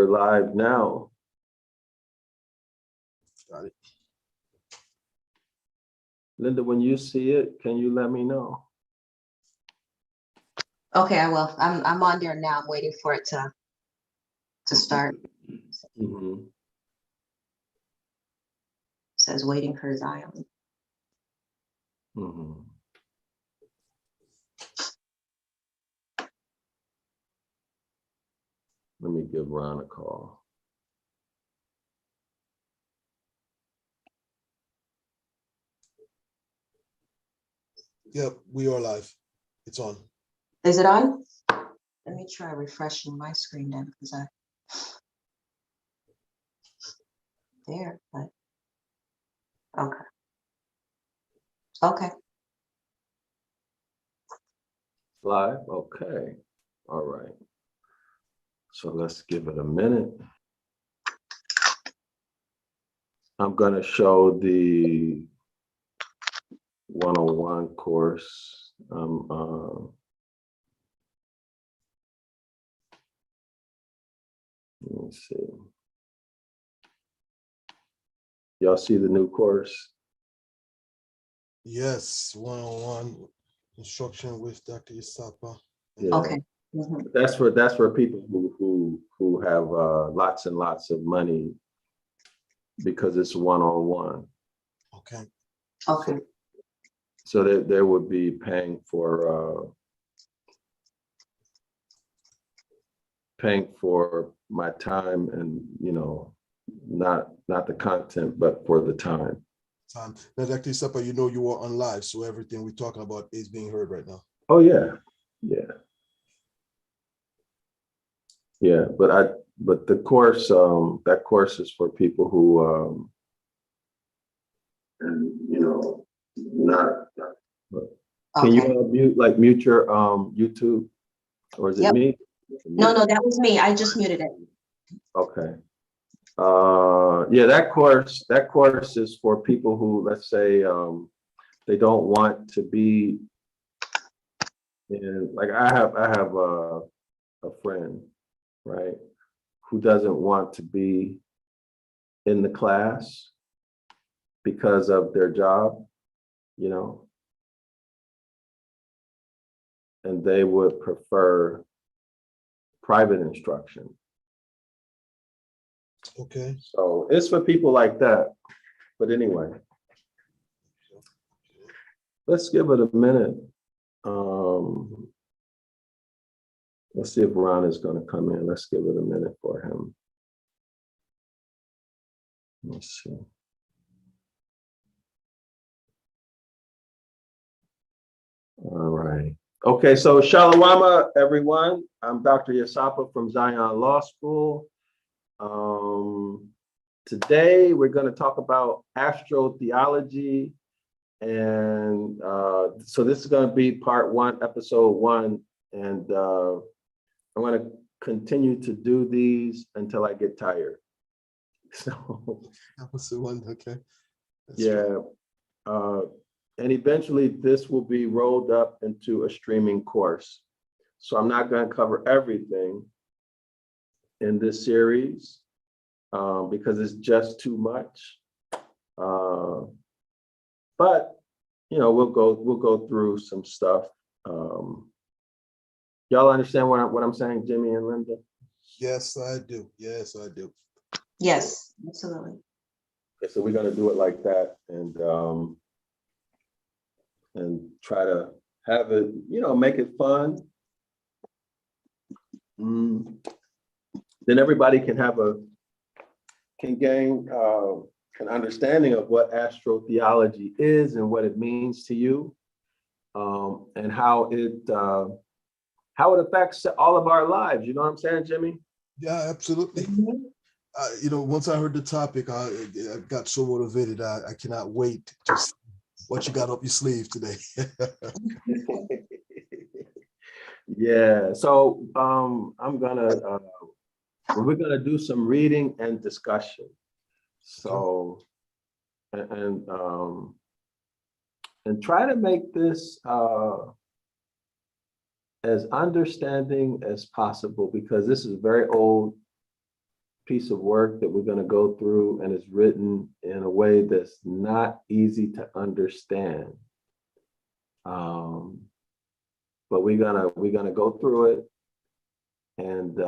live now. Got it. Linda, when you see it, can you let me know? Okay, I will. I'm on there now. I'm waiting for it to start. Mm-hmm. Says waiting for Zion. Mm-hmm. Let me give Ron a call. Yep, we are live. It's on. Is it on? Let me try refreshing my screen then, because there, but okay. Okay. Live? Okay. All right. So let's give it a minute. I'm going to show the 101 course. Let me see. Y'all see the new course? Yes, 101 instruction with Dr. Isapa. Yeah. Okay. Mhm. That's for people who have lots and lots of money, because it's one-on-one. Okay. Okay. So there would be paying for my time, and not the content, but for the time. Now, Dr. Isapa, you know you are on live, so everything we're talking about is being heard right now. Oh yeah, yeah, yeah. But the course, that course is for people who and not. Can Okay. you mute your YouTube, or is it Yep. me? No, that was me. I just muted it. Okay. Yeah, that course is for people who, let's say, they don't want to be in, like, I have a friend, right, who doesn't want to be in the class because of their job, and they would prefer private instruction. Okay. So it's for people like that. But anyway, let's give it a minute. Let's see if Ron is going to come in. Let's give it a minute for him. Let's see. All right. Okay, so Shalawama, everyone. I'm Dr. Yasapa from Zion Law School. Today, we're going to talk about astrotheology. And so this is going to be part 1, episode 1. And I'm going to continue to do these until I get tired. So, Episode 1, okay. That's yeah. And eventually this will be rolled up into a streaming course. So I'm not going to cover everything in this series because it's just too much. But we'll go through some stuff. Y'all understand what I'm saying, Jimmy and Linda? Yes, I do. Yes, I do. Yes, absolutely. Okay, so we're going to do it like that, and try to have it, make it fun. Then everybody can gain an understanding of what astrotheology is and what it means to you, and how it affects all of our lives. You know what I'm saying, Jimmy? Yeah, absolutely. Mhm. Once I heard the topic, I got so motivated. I cannot wait to see what you got up your sleeve today. Yeah. So we're gonna do some reading and discussion. So and try to make this as understanding as possible, because this is very old piece of work that we're going to go through, and it's written in a way that's not easy to understand. But we're gonna go through it, and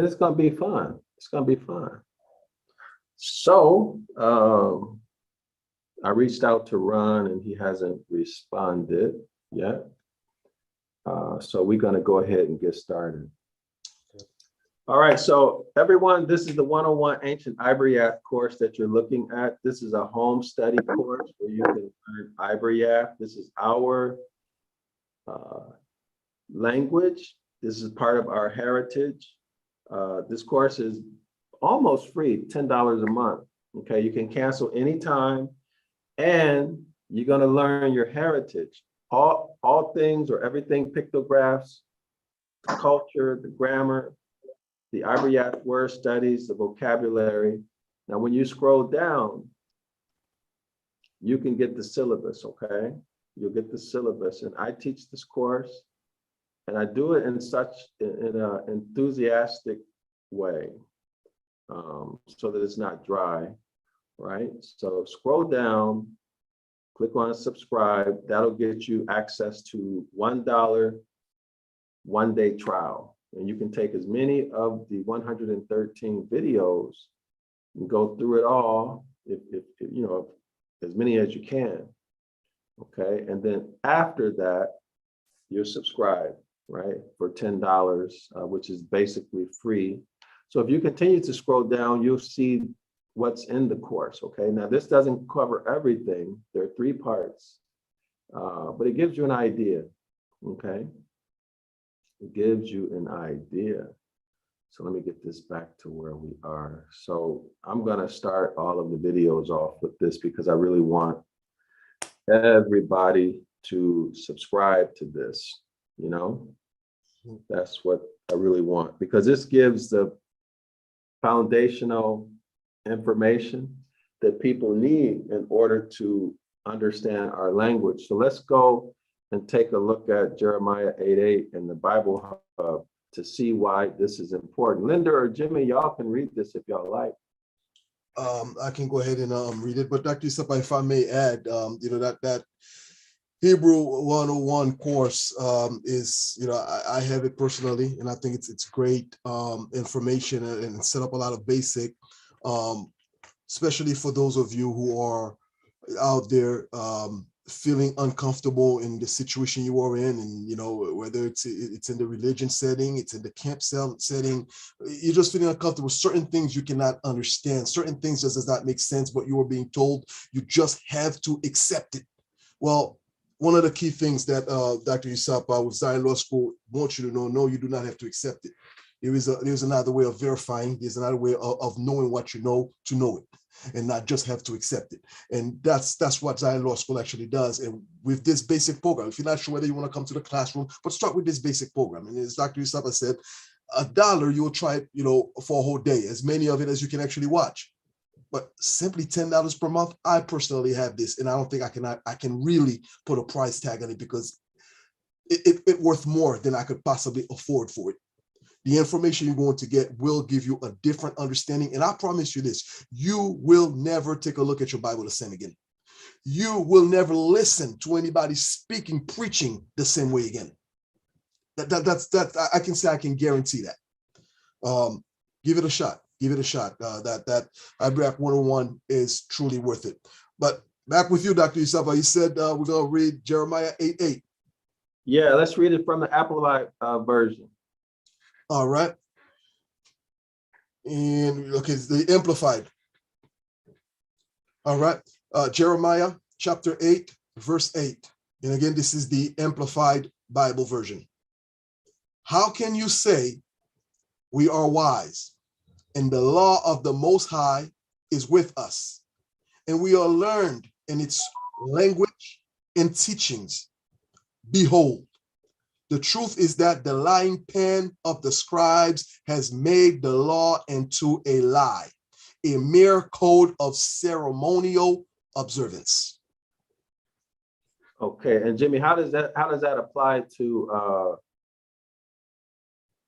it's gonna be fun. It's gonna be fun. So I reached out to Ron, and he hasn't responded yet. So we're gonna go ahead and get started. All right, so everyone, this is the 101 Ancient Ibaryath course that you're looking at. This is a home study course where you can learn Ibaryath. This is our language. This is part of our heritage. This course is almost free, $10 a month. Okay, you can cancel anytime, and you're going to learn your heritage. All things or everything, pictographs, the culture, the grammar, the Ibaryath word studies, the vocabulary. Now, when you scroll down, you can get the syllabus, okay? You'll get the syllabus, and I teach this course, and I do it in an enthusiastic way, so that it's not dry, right? So scroll down, click on subscribe. That'll get you access to $1 one-day trial, and you can take as many of the 113 videos and go through it all, if you know, as many as you can. Okay, and then after that, you're subscribed, right, for $10, which is basically free. So if you continue to scroll down, you'll see what's in the course. Okay, now this doesn't cover everything. There are 3 parts, but it gives you an idea. Okay, it gives you an idea. So let me get this back to where we are. So I'm going to start all of the videos off with this because I really want everybody to subscribe to this. You know, that's what I really want, because this gives the foundational information that people need in order to understand our language. So let's go and take a look at Jeremiah 8:8 in the Bible Hub to see why this is important. Linda or Jimmy, y'all can read this if y'all like. I can go ahead and read it, but Dr. Issapa, if I may add, you know, that Hebrew 101 course is, you know, I have it personally, and I think it's great information, and set up a lot of basic, especially for those of you who are out there feeling uncomfortable in the situation you are in, and you know, whether it's in the religion setting, it's in the camp setting, you're just feeling uncomfortable. Certain things you cannot understand, certain things just does not make sense, but you are being told, you just have to accept it. Well, one of the key things that Dr. Issapa with Zion Law School wants you to know, no, you do not have to accept it. There's another way of verifying. There's another way of knowing what you know to know it, and not just have to accept it. And that's what Zion Law School actually does. And with this basic program, if you're not sure whether you want to come to the classroom, but start with this basic program. And as Dr. Issapa said, $1, you will try it, you know, for a whole day, as many of it as you can actually watch. But simply $10 per month, I personally have this, and I don't think I can really put a price tag on it, because it's worth more than I could possibly afford for it. The information you're going to get will give you a different understanding. And I promise you this, you will never take a look at your Bible the same again. You will never listen to anybody speaking, preaching the same way again. That's I can say, I can guarantee that. Give it a shot. Give it a shot. That Ibaryath 101 is truly worth it. But back with you, Dr. Issapa. You said we're going to read Jeremiah 8:8. Yeah, let's read it from the Amplified version. All right. And okay, it's the Amplified. All right. Jeremiah chapter 8, verse 8. And again, this is the Amplified Bible version. How can you say we are wise, and the law of the Most High is with us, and we are learned in its language and teachings? Behold, the truth is that the lying pen of the scribes has made the law into a lie, a mere code of ceremonial observance. Okay, and Jimmy, how does that apply to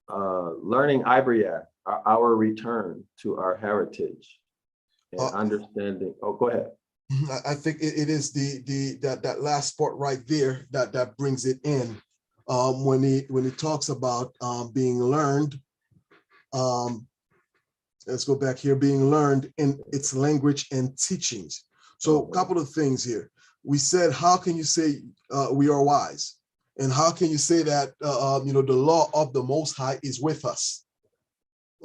learning Ibaryath? our return to our heritage and understanding. Oh, go ahead. I think it is that last part right there that brings it in. When he talks about being learned, let's go back here, being learned in its language and teachings. So a couple of things here. We said, how can you say we are wise? And how can you say that, the law of the Most High is with us?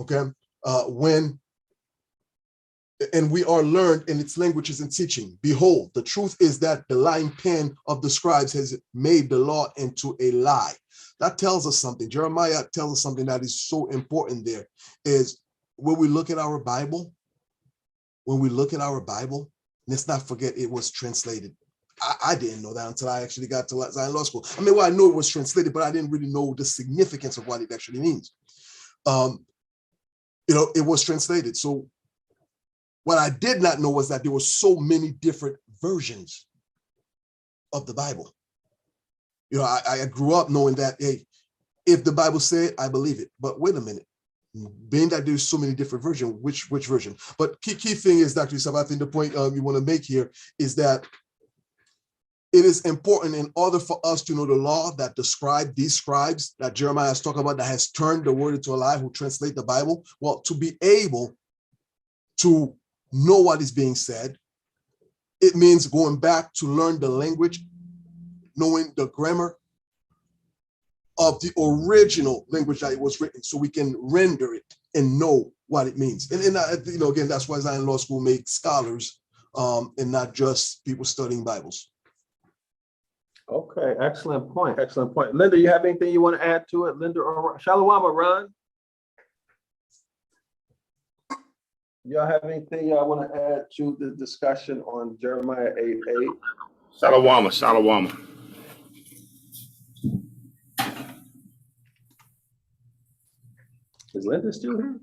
Okay, and we are learned in its languages and teaching. Behold, the truth is that the lying pen of the scribes has made the law into a lie. That tells us something. Jeremiah tells us something that is so important there, is when we look at our Bible, let's not forget it was translated. I didn't know that until I actually got to Zion Law School. I mean, well, I know it was translated, but I didn't really know the significance of what it actually means. It was translated. So what I did not know was that there were so many different versions of the Bible. I grew up knowing that, hey, if the Bible said, I believe it. But wait a minute, being that there's so many different versions, which version? But key thing is, Dr. Yusuf, I think the point you want to make here is that it is important, in order for us to know the law, that these scribes that Jeremiah is talking about, that has turned the word into a lie, who translate the Bible, well, to be able to know what is being said, it means going back to learn the language, knowing the grammar of the original language that it was written, so we can render it and know what it means. And again, that's why Zion Law School makes scholars and not just people studying Bibles. Okay, excellent point. Excellent point. Linda, you have anything you want to add to it? Linda or Shalom, Ron? Y'all have anything y'all want to add to the discussion on Jeremiah 8:8? Shalom. Is Linda still here?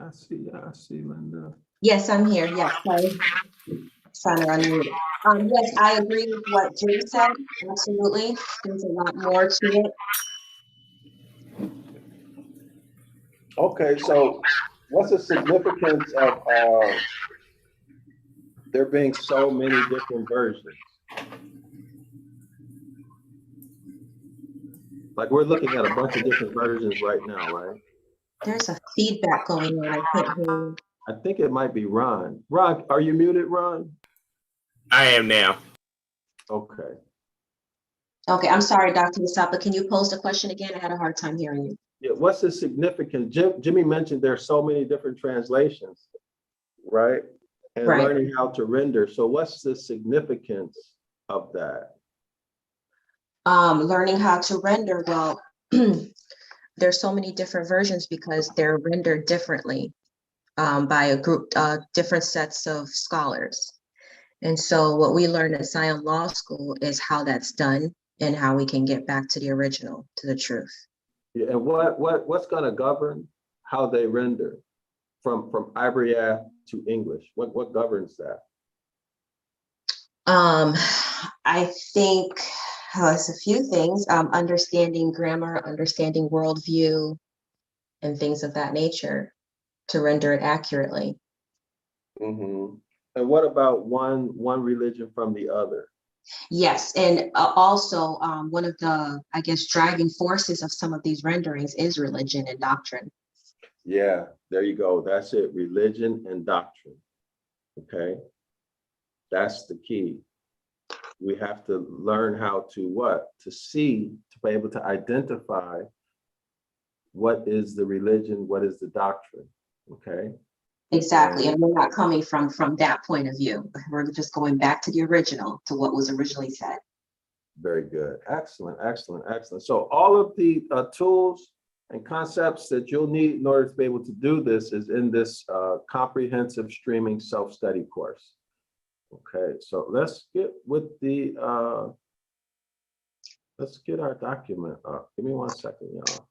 I see Linda. Yes, I'm here. Yes, sorry. Trying to unmute. Yes, I agree with what Jim said. Absolutely. There's a lot more to it. Okay, so what's the significance of there being so many different versions? Like, we're looking at a bunch of different versions right now, right? There's a feedback going on. I can't hear you. I think it might be Ron. Ron, are you muted, Ron? I am now. Okay. Okay, I'm sorry, Dr. Masapa. Can you pose the question again? I had a hard time hearing you. Yeah, what's the significance? Jimmy mentioned there's so many different translations, right? And Right. learning how to render. So what's the significance of that? Learning how to render, well, there's so many different versions because they're rendered differently by a group, different sets of scholars. And so what we learn at Zion Law School is how that's done and how we can get back to the original, to the truth. Yeah, and what's going to govern how they render from Ibaryath to English? What governs that? I think it's a few things, understanding grammar, understanding worldview, and things of that nature to render it accurately. Mm-hmm. And what about one religion from the other? Yes, and also one of the, I guess, driving forces of some of these renderings is religion and doctrine. Yeah, there you go. That's it. Religion and doctrine. Okay. That's the key. We have to learn how to see, to be able to identify what is the religion, what is the doctrine. Okay. Exactly. And we're not coming from that point of view. We're just going back to the original, to what was originally said. Very good. Excellent. So all of the tools and concepts that you'll need in order to be able to do this is in this comprehensive streaming self-study course. Okay, so let's get with the, let's get our document up. Give me 1 second, y'all.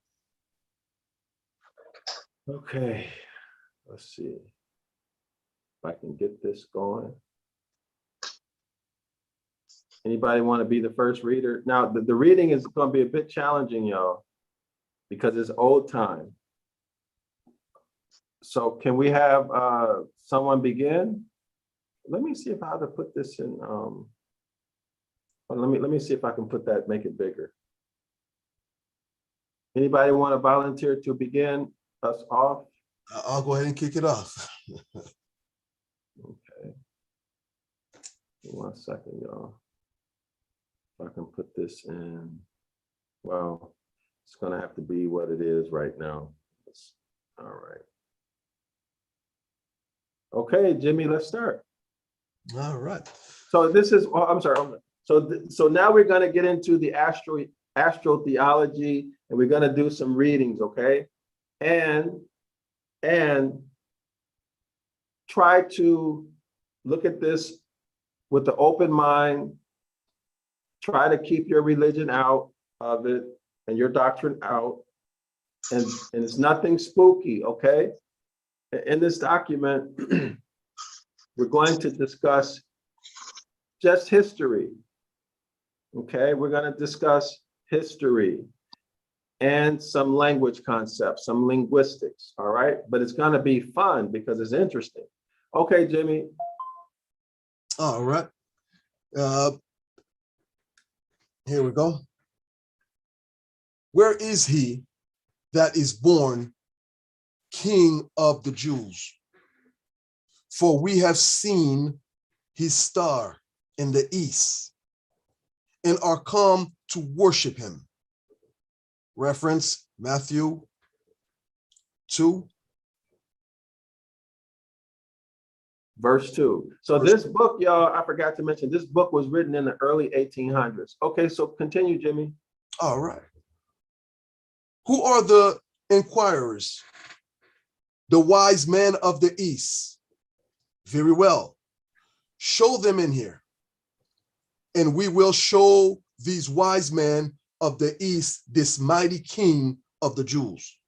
Okay, let's see if I can get this going. Anybody want to be the first reader? Now, the reading is going to be a bit challenging, y'all, because it's old time. So can we have someone begin? Let me see if I have to put this in. Let me see if I can put that, make it bigger. Anybody want to volunteer to begin us off? I'll go ahead and kick it off. Okay. 1 second, y'all. If I can put this in. Well, it's going to have to be what it is right now. All right. Okay, Jimmy, let's start. All right. So this is, oh, I'm sorry. So now we're going to get into the astrotheology, and we're going to do some readings, okay? And try to look at this with the open mind. Try to keep your religion out of it and your doctrine out. And it's nothing spooky, okay? In this document, we're going to discuss just history, okay? We're going to discuss history and some language concepts, some linguistics, all right? But it's going to be fun because it's interesting. Okay, Jimmy. All right. Here we go. Where is he that is born King of the Jews? For we have seen his star in the east and are come to worship him. Reference Matthew 2. Verse 2. So this book, y'all, I forgot to mention, this book was written in the early 1800s. Okay, so continue, Jimmy. All right. Who are the inquirers? The wise men of the east. Very well. Show them in here. And we will show these wise men of the east this mighty King of the Jews.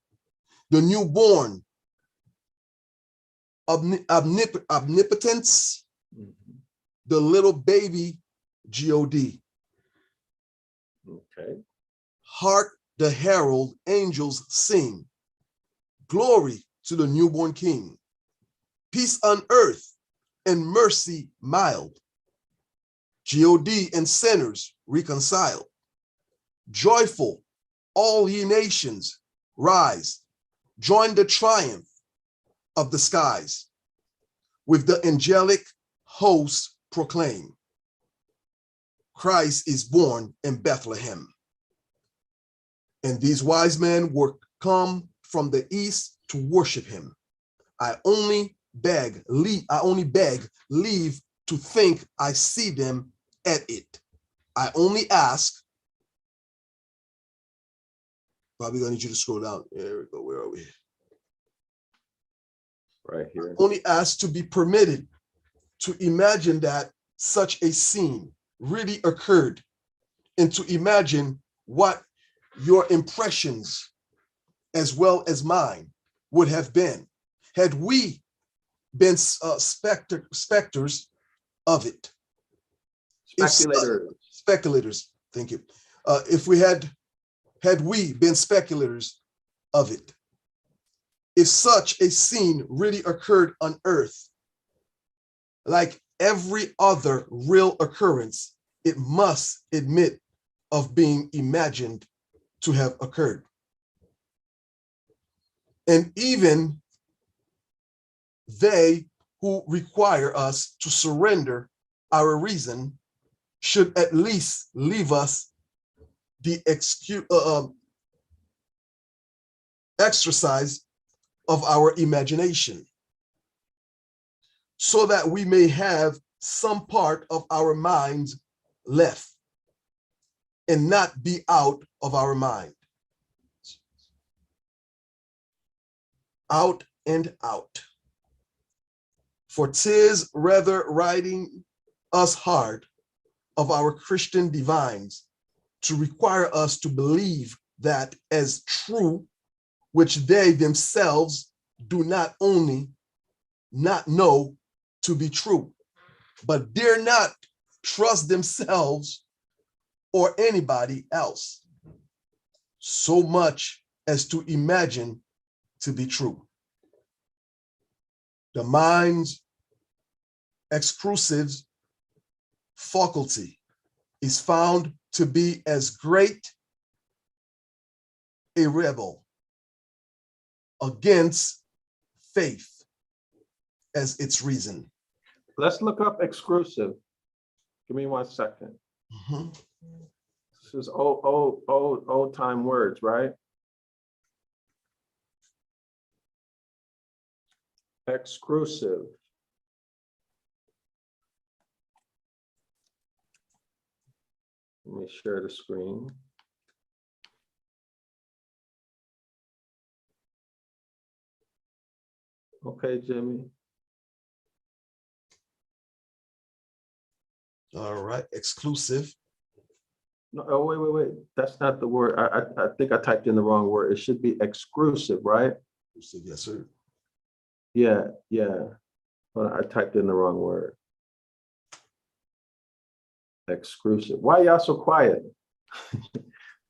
The newborn omnipotence, the little baby, God. Okay. Hark the herald angels sing. Glory to the newborn King. Peace on earth and mercy mild. God and sinners reconciled. Joyful, all ye nations, rise. Join the triumph of the skies. With the angelic hosts proclaim. Christ is born in Bethlehem. And these wise men were come from the east to worship him. I only beg leave to think I see them at it. I only ask. Probably gonna need you to scroll down. There we go. Where are we? Right here. Only ask to be permitted to imagine that such a scene really occurred, and to imagine what your impressions as well as mine would have been had we been specters of it. Speculators, thank you. If we had we been speculators of it, if such a scene really occurred on earth, like every other real occurrence, it must admit of being imagined to have occurred. And even they who require us to surrender our reason should at least leave us the exercise of our imagination, so that we may have some part of our minds left and not be out of our mind. Out and out. For 'tis rather riding us hard of our Christian divines to require us to believe that as true, which they themselves do not only not know to be true, but dare not trust themselves or anybody else so much as to imagine to be true. The mind's exclusive faculty is found to be as great a rebel against faith as its reason. Let's look up exclusive. Give me 1 second. Mhm. This is old time words, right? Exclusive. Let me share the screen. Okay, Jimmy. All right, exclusive. No, oh, wait. That's not the word. I think I typed in the wrong word. It should be exclusive, right? Yes, sir. Yeah. Hold on, I typed in the wrong word. Exclusive. Why y'all so quiet?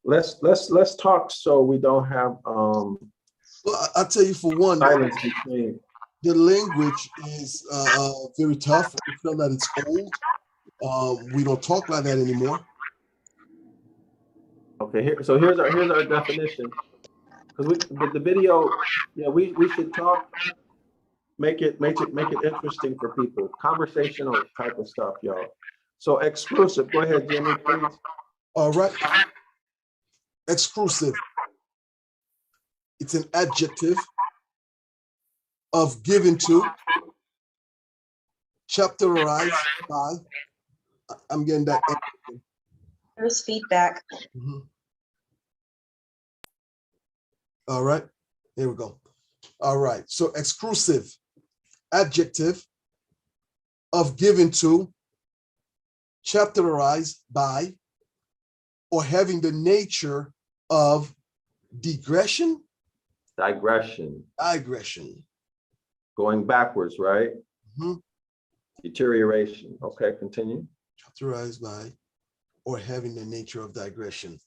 Let's talk so we don't have Well, I'll tell you for one, silence between. the language is very tough. We feel that it's old. We don't talk like that anymore. Okay, here's our definition. Because the video, yeah, we should talk, make it interesting for people, conversational type of stuff, y'all. So exclusive. Go ahead, Jimmy, please. All right. Exclusive. It's an adjective of given to, chapterized by. I'm getting that. There's feedback. Mhm. All right. Here we go. All right. So exclusive adjective of given to, chapterized by, or having the nature of digression. Digression. Going backwards, right? Mhm. Deterioration. Okay, continue. Chapterized by, or having the nature of digression.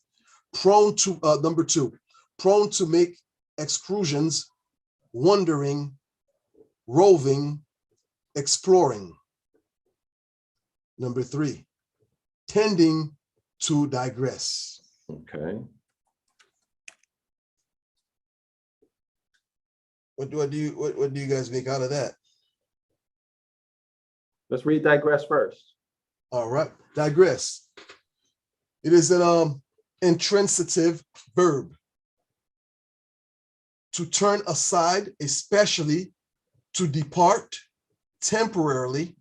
Prone to, number 2, prone to make exclusions, wandering, roving, exploring. Number 3, tending to digress. Okay. What do you guys make out of that? Let's read digress first. All right, digress. It is an intransitive verb. To turn aside, especially to depart temporarily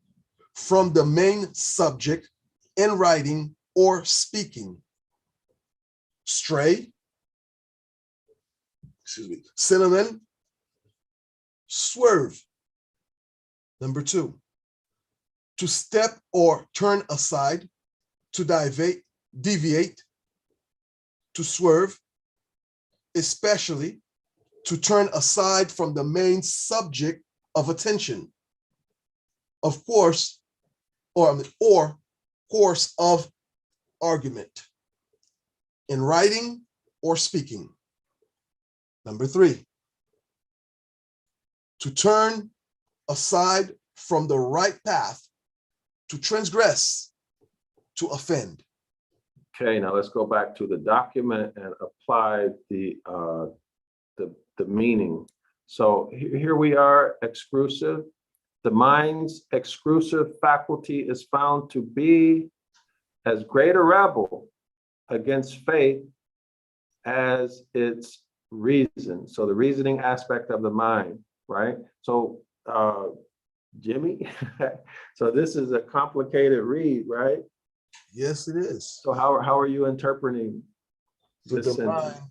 from the main subject in writing or speaking. Stray, synonym, swerve. Number 2, to step or turn aside, to deviate, to swerve, especially to turn aside from the main subject of attention. Of course, or course of argument in writing or speaking. Number 3, to turn aside from the right path, to transgress, to offend. Okay, now let's go back to the document and apply the meaning. So here we are, exclusive. The mind's exclusive faculty is found to be as great a rebel against faith as its reason. So the reasoning aspect of the mind, right? So Jimmy, so this is a complicated read, right? Yes, it is. So how are you interpreting With this the mind sentence?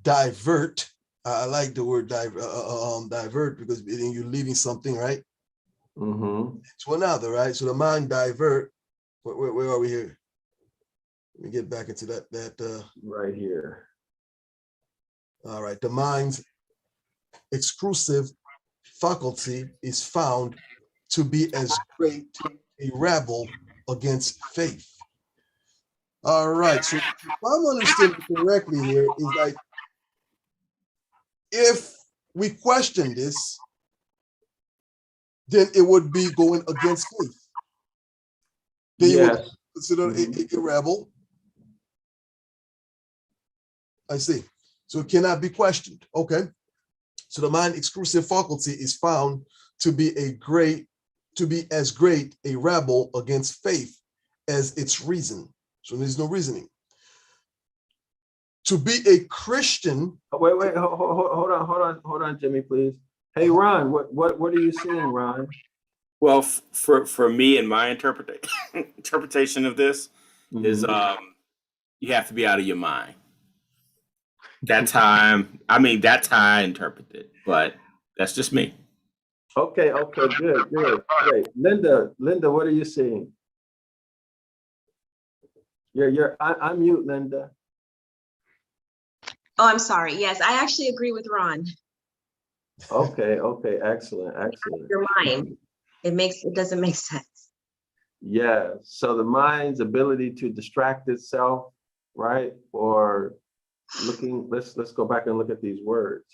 divert. I like the word divert because then you're leaving something, right, Mm-hmm. to another, right? So the mind divert. Where are we here? Let me get back into that. Right here. All right. The mind's exclusive faculty is found to be as great a rebel against faith. All right. So if I'm understanding correctly here, is like if we question this, then it would be going against faith. Then you would Yes. consider a rebel. I see. So it cannot be questioned. Okay. So the mind exclusive faculty is found to be as great a rebel against faith as its reason. So there's no reasoning. To be a Christian. Wait, hold on, Jimmy, please. Hey, Ron, what are you seeing, Ron? Well, for me and my interpretation of this is you have to be out of your mind. That's how I interpret it, but that's just me. Okay, good, great. Linda, what are you seeing? I'm mute, Linda. Oh, I'm sorry. Yes, I actually agree with Ron. Okay, excellent. Your mind. It doesn't make sense. Yeah, so the mind's ability to distract itself, right? Or looking, let's go back and look at these words.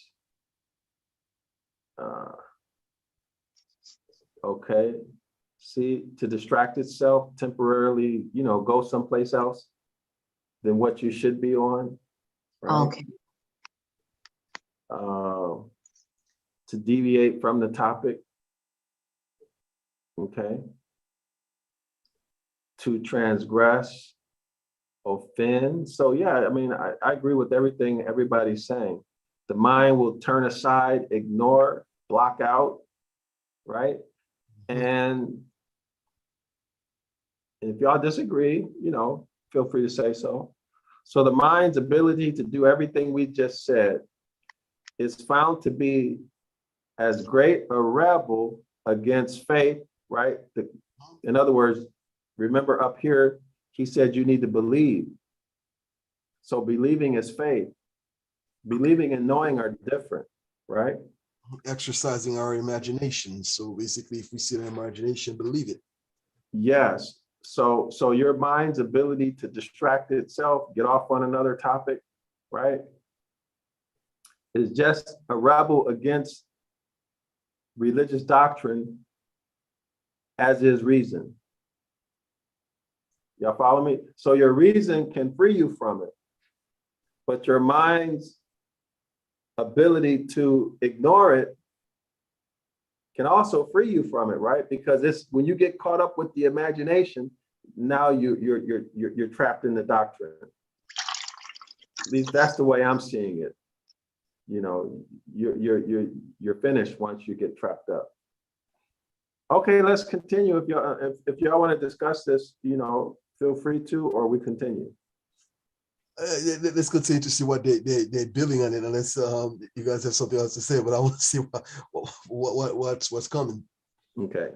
Okay, see, to distract itself temporarily, go someplace else than what you should be on, right? Okay. To deviate from the topic, okay? To transgress, offend. So yeah, I mean, I agree with everything everybody's saying. The mind will turn aside, ignore, block out, right? And if y'all disagree, feel free to say so. So the mind's ability to do everything we just said is found to be as great a rebel against faith, right? In other words, remember up here, he said you need to believe. So believing is faith. Believing and knowing are different, right? Exercising our imagination. So basically, if we see an imagination, believe it. Yes. So your mind's ability to distract itself, get off on another topic, right, is just a rebel against religious doctrine, as is reason. Y'all follow me? So your reason can free you from it, but your mind's ability to ignore it can also free you from it, right? Because it's when you get caught up with the imagination, now you're trapped in the doctrine. At least that's the way I'm seeing it. You're finished once you get trapped up. Okay, let's continue. If y'all want to discuss this, feel free to, or we continue. Let's continue to see what they're building on it, unless you guys have something else to say. But I want to see what's coming. Okay.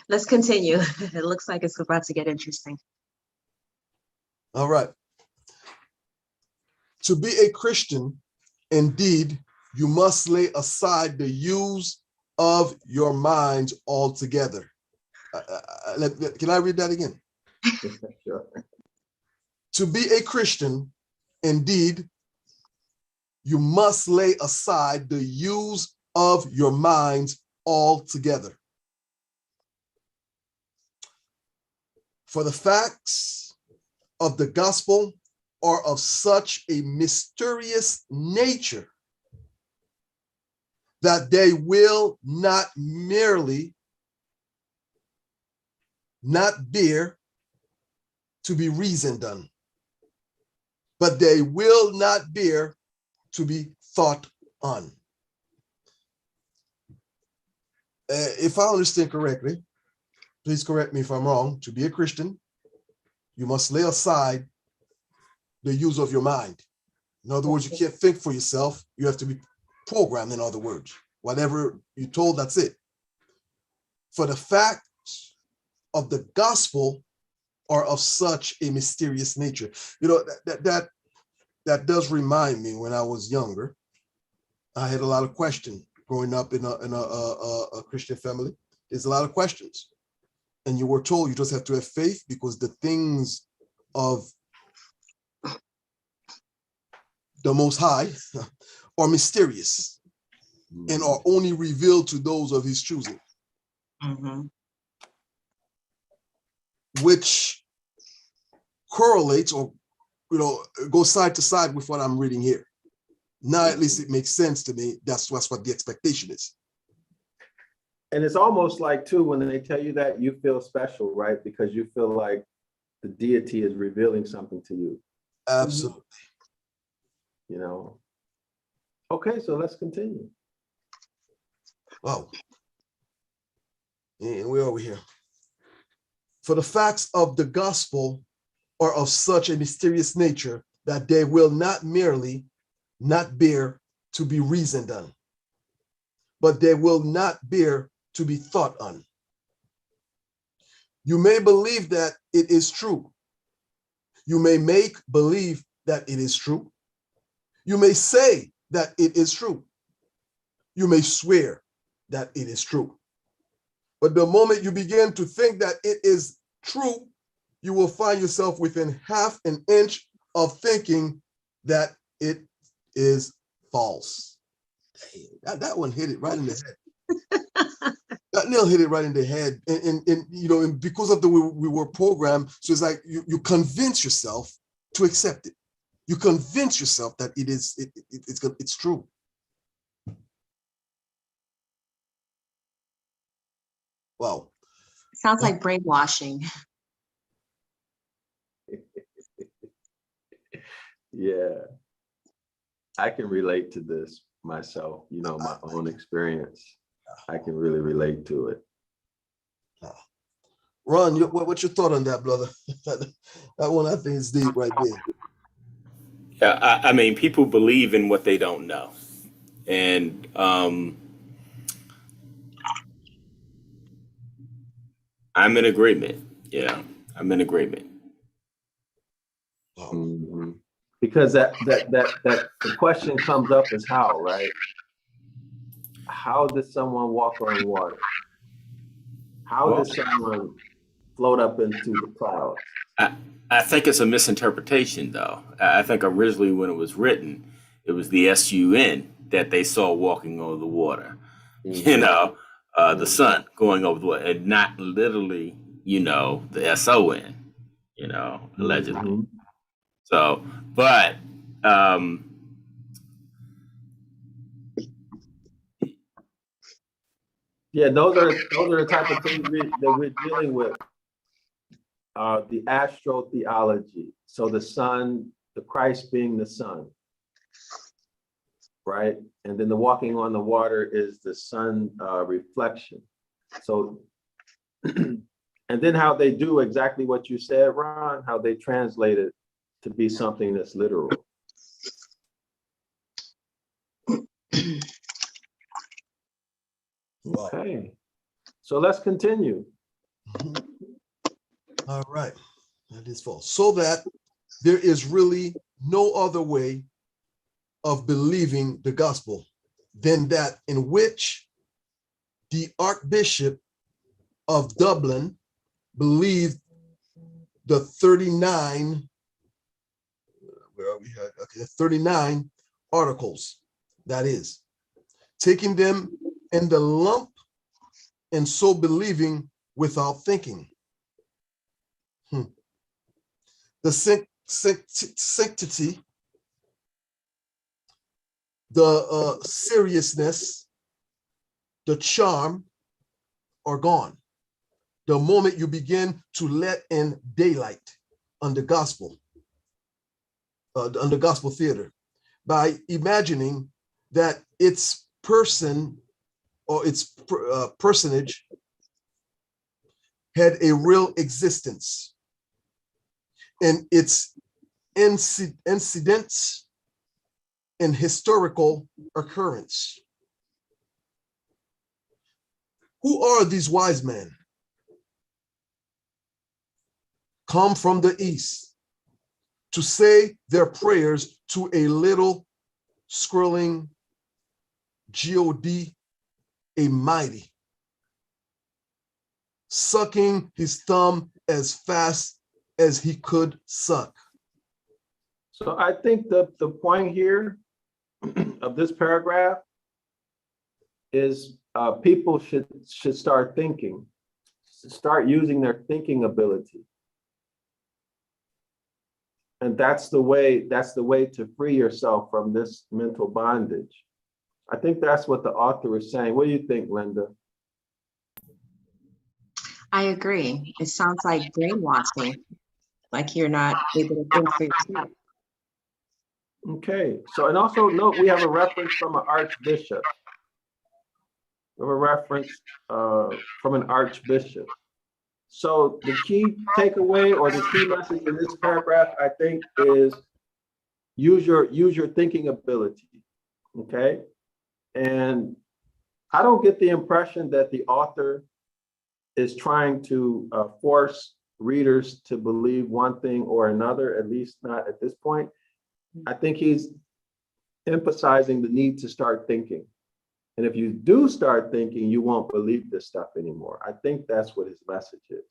Let's continue. It looks like it's about to get interesting. All right. To be a Christian, indeed, you must lay aside the use of your minds altogether. Can I read that again? Sure. To be a Christian, indeed, you must lay aside the use of your minds altogether. For the facts of the gospel are of such a mysterious nature that they will not bear to be reasoned on, but they will not bear to be thought on. If I understand correctly, please correct me if I'm wrong. To be a Christian, you must lay aside the use of your mind. In other words, you can't think for yourself. You have to be programmed, in other words. Whatever you're told, that's it. For the facts of the gospel are of such a mysterious nature. That does remind me when I was younger. I had a lot of questions growing up in a Christian family. There's a lot of questions. And you were told you just have to have faith because the things of the Most High are mysterious. and are only revealed to those of his choosing, which correlates or goes side to side with what I'm reading here. Now at least it makes sense to me. That's what the expectation is. And it's almost like too, when they tell you that, you feel special, right? Because you feel like the deity is revealing something to you. Absolutely. Okay, so let's continue. Wow. And where are we here? For the facts of the gospel are of such a mysterious nature that they will not merely not bear to be reasoned on, but they will not bear to be thought on. You may believe that it is true. You may make believe that it is true. You may say that it is true. You may swear that it is true. But the moment you begin to think that it is true, you will find yourself within half an inch of thinking that it is false. That one hit it right in the head. That nail hit it right in the head. And because of the way we were programmed, so it's like you convince yourself to accept it. You convince yourself that it's true. Wow. Sounds like brainwashing. Yeah, I can relate to this myself, my own experience. I can really relate to it. Ron, what's your thought on that, brother? That one I think is deep right there. Yeah, I mean, people believe in what they don't know. And I'm in agreement. Yeah, I'm in agreement. Mm-hmm. Because that the question comes up is how, right? How did someone walk on water? How did someone float up into the clouds? I think it's a misinterpretation, though. I think originally when it was written, it was the SUN that they saw walking over the water. Mm-hmm. The sun going over the water, and not literally, the SON, allegedly. Mm-hmm. So, but yeah, those are the type of things that we're dealing with. The astrotheology. So the sun, the Christ being the sun, right? And then the walking on the water is the sun reflection. So, and then how they do exactly what you said, Ron, how they translate it to be something that's literal. Okay, so let's continue. All right, that is false. So that there is really no other way of believing the gospel than that in which the Archbishop of Dublin believed the 39, where are we at? Okay, 39 articles, that is, taking them in the lump and so believing without thinking. The sanctity, the seriousness, the charm are gone the moment you begin to let in daylight on the gospel, on the gospel theater, by imagining that its person or its personage had a real existence, and its incidents and historical occurrence. Who are these wise men? Come from the east to say their prayers to a little scrolling God, a mighty, sucking his thumb as fast as he could suck. So I think the point here of this paragraph is people should start thinking, start using their thinking ability. And that's the way to free yourself from this mental bondage. I think that's what the author is saying. What do you think, Linda? I agree. It sounds like brainwashing, like you're not able to think for yourself. Okay, so, and also note, we have a reference from an archbishop. We have a reference from an archbishop. So the key takeaway or the key message in this paragraph, I think, is use your thinking ability, okay? And I don't get the impression that the author is trying to force readers to believe one thing or another, at least not at this point. I think he's emphasizing the need to start thinking. And if you do start thinking, you won't believe this stuff anymore. I think that's what his message is.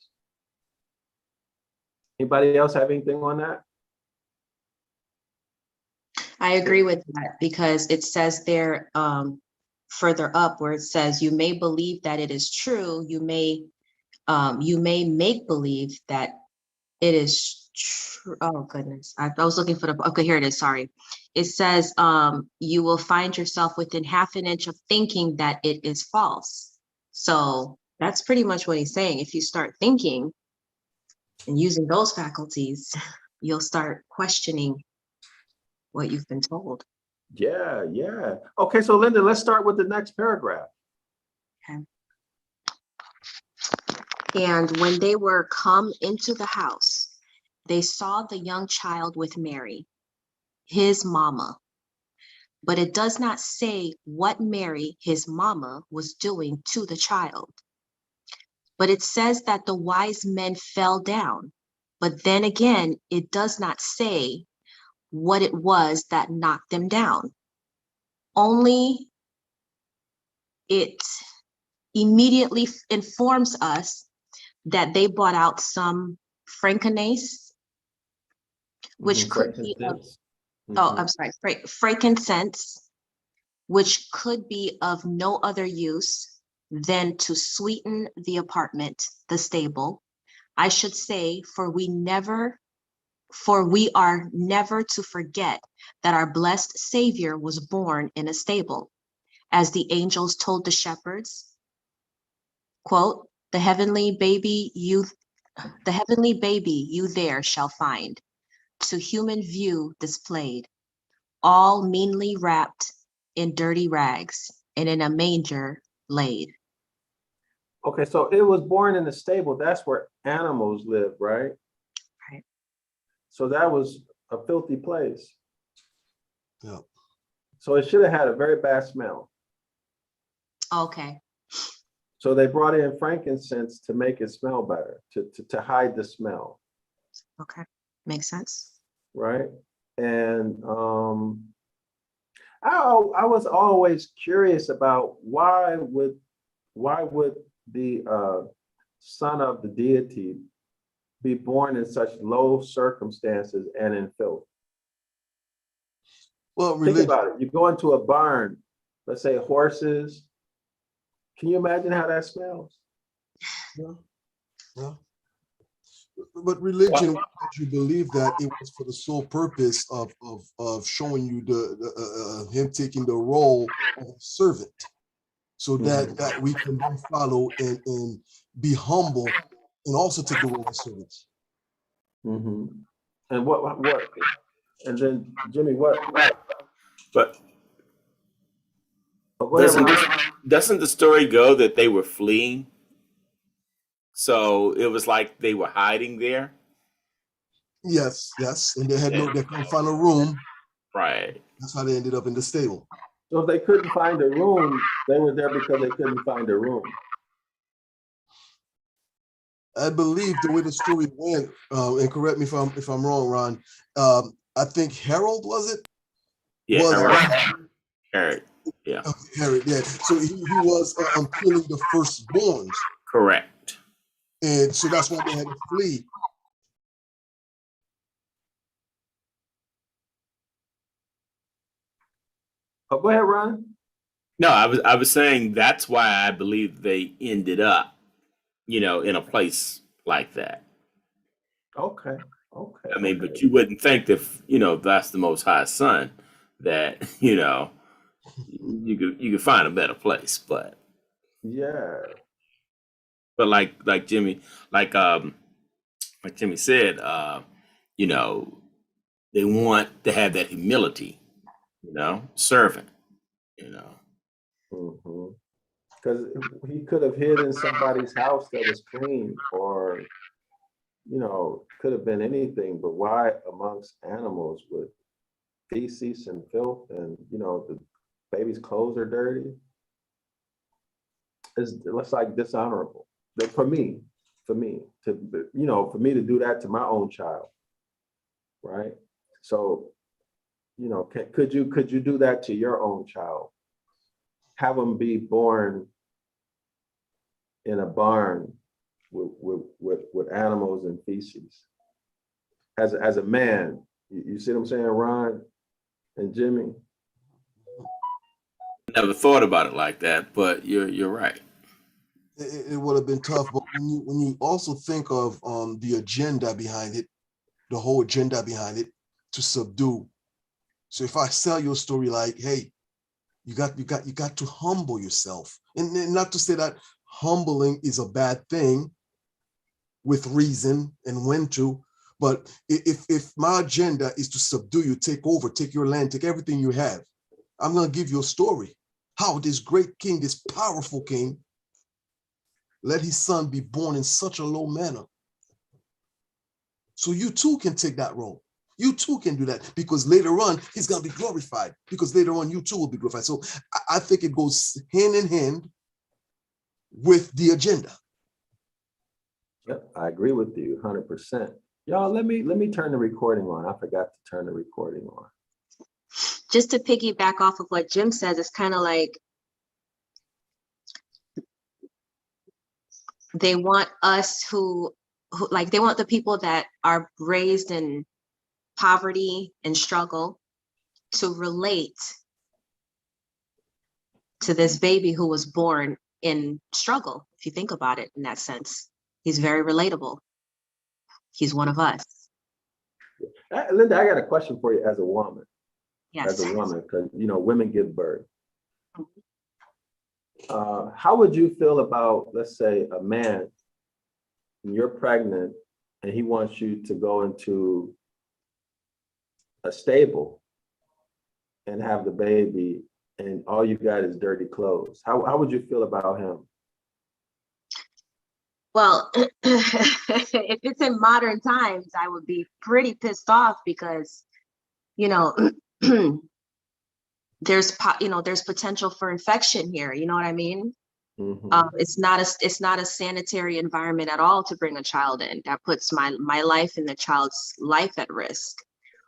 Anybody else have anything on that? I agree with that because it says there further up where it says you may believe that it is true, you may make believe that it is true. Oh goodness, I was looking for the, okay, here it is, sorry. It says you will find yourself within half an inch of thinking that it is false. So that's pretty much what he's saying. If you start thinking and using those faculties, you'll start questioning what you've been told. Yeah, yeah. Okay, so Linda, let's start with the next paragraph. Okay. And when they were come into the house, they saw the young child with Mary, his mama. But it does not say what Mary, his mama, was doing to the child. But it says that the wise men fell down. But then again, it does not say what it was that knocked them down. Only it immediately informs us that they brought out some frankincense, which could be of, I'm sorry, frankincense, which could be of no other use than to sweeten the apartment, the stable. I should say, for we are never to forget that our blessed Savior was born in a stable, as the angels told the shepherds, quote, the heavenly baby you there shall find, to human view displayed, all meanly wrapped in dirty rags and in a manger laid. Okay, so it was born in a stable. That's where animals live, right? Right. So that was a filthy place. Yeah. So it should have had a very bad smell. Okay. So they brought in frankincense to make it smell better, to hide the smell. Okay. Makes sense. Right. And I was always curious about why would the son of the deity be born in such low circumstances and in filth? Well, Think about it. You go into a barn, let's say horses. Can you imagine how that smells? Yeah. Yeah. But religion, you believe that it was for the sole purpose of showing you the him taking the role of a servant, so that we can then follow and be humble and also take the role of servants. Mm-hmm. And what? And then Jimmy, what? But Oh, go ahead, doesn't the story go that they were fleeing? So it was like they were hiding there. Yes, and they couldn't find a room. Right. That's how they ended up in the stable. So if they couldn't find a room, they were there because they couldn't find a room. I believe the way the story went, and correct me if I'm wrong, Ron. I think Harold, was it? Yeah, Herod. Yeah. Herod, yeah. So he was killing the firstborns. Correct. And so that's why they had to flee. Oh, go ahead, Ron. No, I was saying that's why I believe they ended up, in a place like that. Okay. Okay. I mean, Okay. but you wouldn't think that, that's the Most High Son, that, you could find a better place. Yeah. But like Jimmy, like Jimmy said, you know, they want to have that humility, servant, you know. Because he could have hid in somebody's house that was clean, or could have been anything, but why amongst animals with feces and filth, and the baby's clothes are dirty? It's like dishonorable. But for me, for me to do that to my own child, right? So, could you do that to your own child? Have them be born in a barn with animals and feces. As a man, you see what I'm saying, Ron and Jimmy? Never thought about it like that, but you're right. It would have been tough, but when you also think of the agenda behind it, the whole agenda behind it, to subdue. So if I sell your story like, hey, you got to humble yourself, and not to say that humbling is a bad thing, with reason and when to, but if my agenda is to subdue you, take over, take your land, take everything you have, I'm going to give you a story how this great king, this powerful king, let his son be born in such a low manner. So you too can take that role. You too can do that, because later on he's going to be glorified, because later on you too will be glorified. So I think it goes hand in hand with the agenda. Yep, I agree with you 100%. Y'all, let me turn the recording on. I forgot to turn the recording on. Just to piggyback off of what Jim says, it's kind of like they want us who like, they want the people that are raised in poverty and struggle to relate to this baby who was born in struggle. If you think about it in that sense, he's very relatable. He's one of us. Linda, I got a question for you as a woman. Yes. As a woman, because women give birth. How would you feel about, let's say, a man, and you're pregnant, and he wants you to go into a stable and have the baby, and all you got is dirty clothes? How would you feel about him? Well, if it's in modern times, I would be pretty pissed off, because, there's potential for infection here. You know what I mean? Mm-hmm. It's not a sanitary environment at all to bring a child in. That puts my life and the child's life at risk.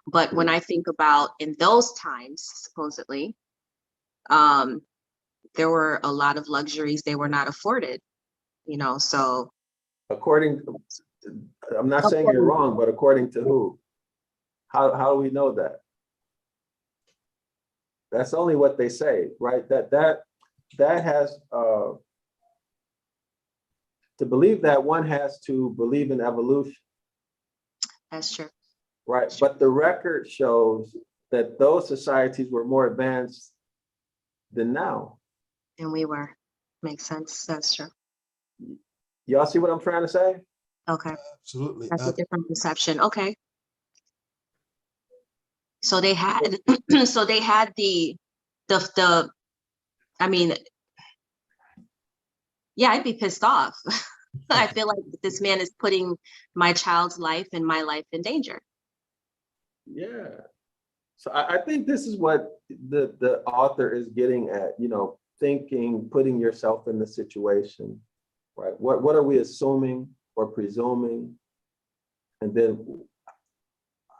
But when I think about in those times, supposedly, there were a lot of luxuries they were not afforded, so. I'm not saying you're wrong, but according to who? How do we know that? That's only what they say, right? That has to believe that, one has to believe in evolution. That's true. Right. But the record shows that those societies were more advanced than now. And we were. Makes sense. That's true. Y'all see what I'm trying to say? Okay. Absolutely. That's a different perception. Okay. So they had the I mean, yeah, I'd be pissed off. I feel like this man is putting my child's life and my life in danger. Yeah. So I think this is what the author is getting at, thinking, putting yourself in the situation, right? What are we assuming or presuming? And then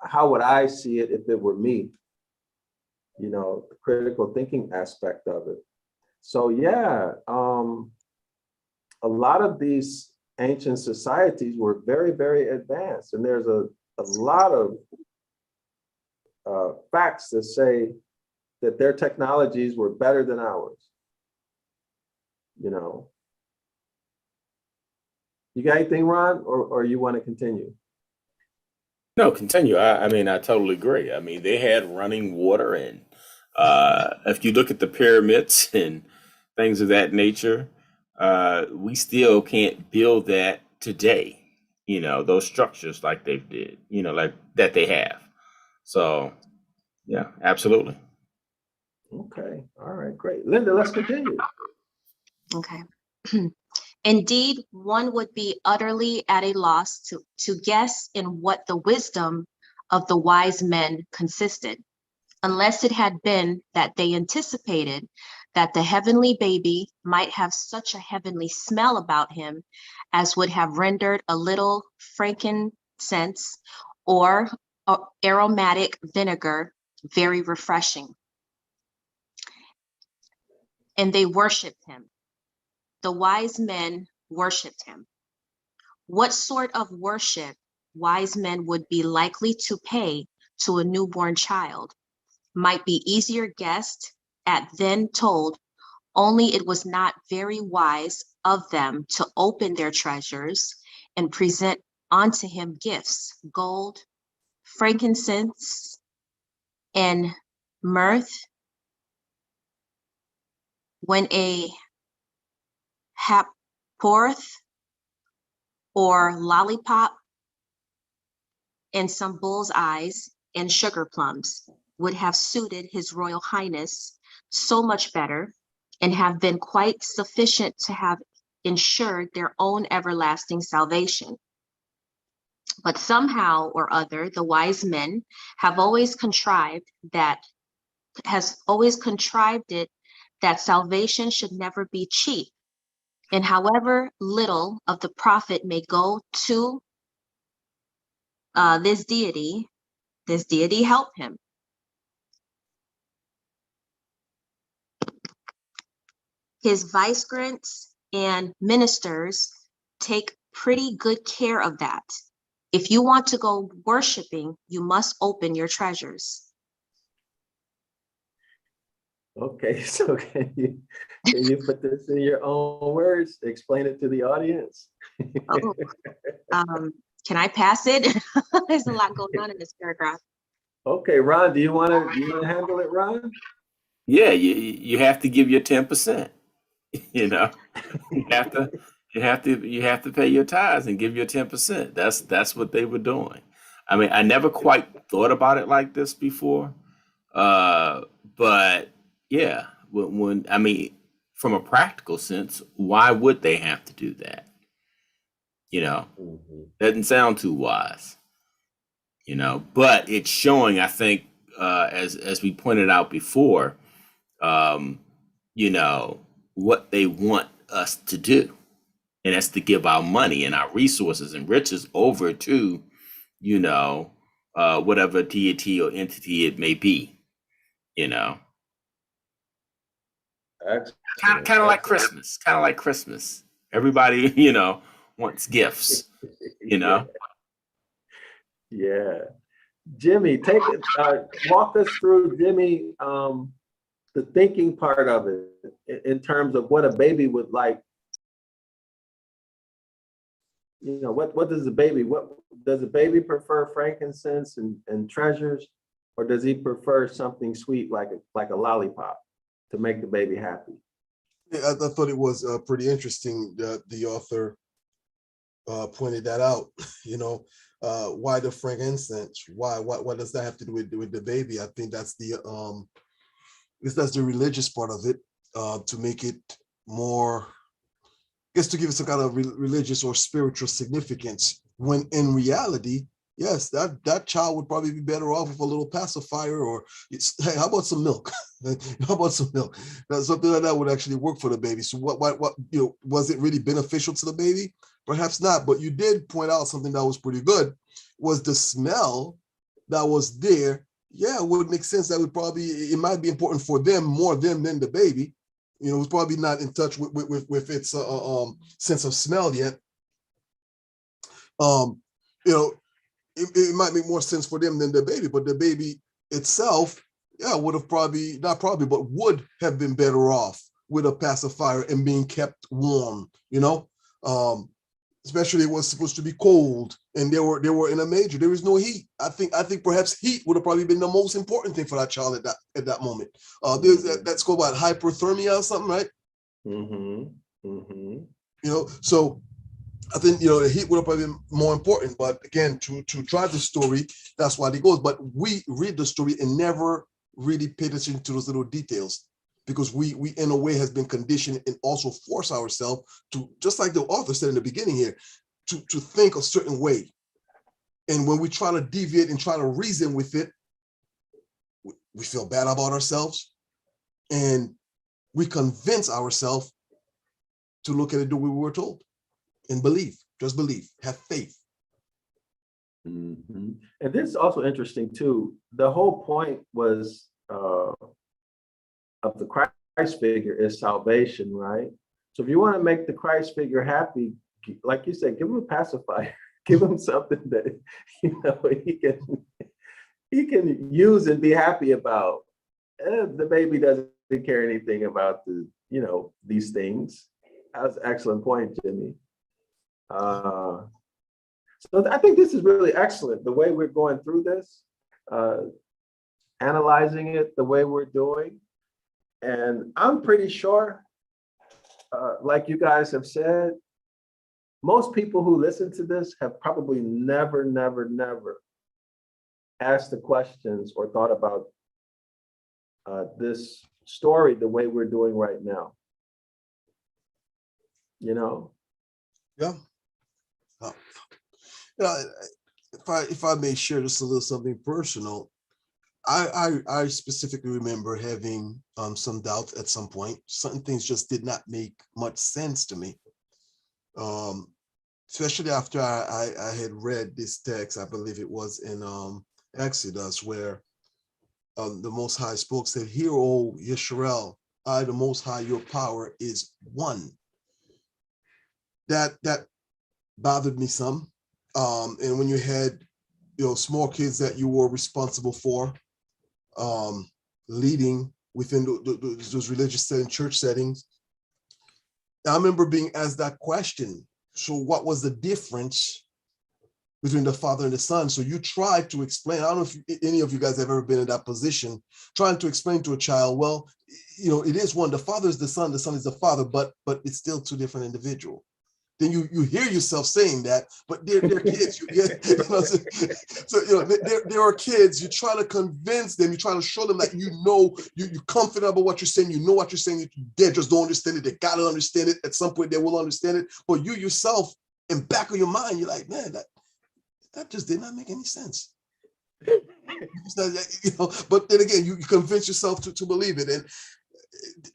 how would I see it if it were me? The critical thinking aspect of it. So yeah, a lot of these ancient societies were very, very advanced, and there's a lot of facts that say that their technologies were better than ours. you know. You got anything, Ron, or you want to continue? No, continue. I mean, I totally agree. I mean, they had running water, and if you look at the pyramids and things of that nature, we still can't build that today. You know, those structures like they did. You know, like that they have. So, yeah, absolutely. Okay, all right, great. Linda, let's continue. Okay. Indeed, one would be utterly at a loss to guess in what the wisdom of the wise men consisted, unless it had been that they anticipated that the heavenly baby might have such a heavenly smell about him as would have rendered a little frankincense or aromatic vinegar very refreshing. And they worshiped him. The wise men worshiped him. What sort of worship wise men would be likely to pay to a newborn child might be easier guessed at than told, only it was not very wise of them to open their treasures and present unto him gifts, gold, frankincense, and myrrh, when a happorth or lollipop and some bull's eyes and sugar plums would have suited his royal highness so much better and have been quite sufficient to have ensured their own everlasting salvation. But somehow or other, the wise men have always contrived it that salvation should never be cheap. And however little of the profit may go to this deity help him. His vicegerents and ministers take pretty good care of that. If you want to go worshiping, you must open your treasures. Okay, so can you put this in your own words? Explain it to the audience. Oh, can I pass it? There's a lot going on in this paragraph. Okay, Ron, do you want to handle it, Ron? Yeah, you have to give your 10%. You know, you have to pay your tithes and give your 10%. That's what they were doing. I mean, I never quite thought about it like this before, but yeah, when I mean, from a practical sense, why would they have to do that? You know, doesn't sound too wise. You know, but it's showing, I think, as we pointed out before, you know, what they want us to do, and that's to give our money and our resources and riches over to, you know, whatever deity or entity it may be. You know, kind of like Christmas. Kind of like Christmas. Everybody, you know, wants gifts. You know. Yeah. Jimmy, walk us through, Jimmy, the thinking part of it in terms of what a baby would like. You know, what does the baby prefer, frankincense and treasures, or does he prefer something sweet like a lollipop to make the baby happy? Yeah, I thought it was pretty interesting that the author pointed that out. You know, why the frankincense? Why? What does that have to do with the baby? I think that's the religious part of it, to make it more, I guess, to give it some kind of religious or spiritual significance. When in reality, yes, that child would probably be better off with a little pacifier, or hey, how about some milk? How about some milk? Now, something like that would actually work for the baby. So what you know, was it really beneficial to the baby? Perhaps not, but you did point out something that was pretty good, was the smell that was there. Yeah, it would make sense that it might be important for them, more them than the baby. You know, it's probably not in touch with its sense of smell yet. You know, it might make more sense for them than the baby, but the baby itself, yeah, would have would have been better off with a pacifier and being kept warm, especially it was supposed to be cold and they were in a major. There is no heat. I think perhaps heat would have probably been the most important thing for that child at that moment. That's called what, hyperthermia or something, right? So I think the heat would have probably been more important. But again, to drive the story, that's why it goes. But we read the story and never really paid attention to those little details, because we in a way has been conditioned and also force ourselves to, just like the author said in the beginning here, to think a certain way. And when we try to deviate and try to reason with it, we feel bad about ourselves, and we convince ourselves to look at it the way we were told and just believe, have faith. And this is also interesting too. The whole point was of the Christ figure is salvation, right? So if you want to make the Christ figure happy, like you said, give him a pacifier, give him something that he can use and be happy about. The baby doesn't care anything about these things. That was an excellent point, Jimmy. So I think this is really excellent, the way we're going through this, analyzing it the way we're doing. And I'm pretty sure, like you guys have said, most people who listen to this have probably never asked the questions or thought about this story the way we're doing right now. Yeah. If I may share just a little something personal, I specifically remember having some doubts at some point. Certain things just did not make much sense to me, especially after I had read this text. I believe it was in Exodus, where the Most High spoke, said, "Hear, O Yisrael, I, the Most High, your power is one." That bothered me some. And when you had small kids that you were responsible for, leading within those religious setting, church settings, I remember being asked that question. So what was the difference between the Father and the Son? So you try to explain. I don't know if any of you guys have ever been in that position, trying to explain to a child, well, it is one. The Father is the Son is the Father, but it's still two different individuals. Then you hear yourself saying that, but they're kids. So there are kids. You try to convince them. You try to show them that you're confident about what you're saying. You know what you're saying. They just don't understand it. They gotta understand it. At some point, they will understand it. But you yourself, in back of your mind, you're like, man, that just did not make any sense. But then again, you convince yourself to believe it, and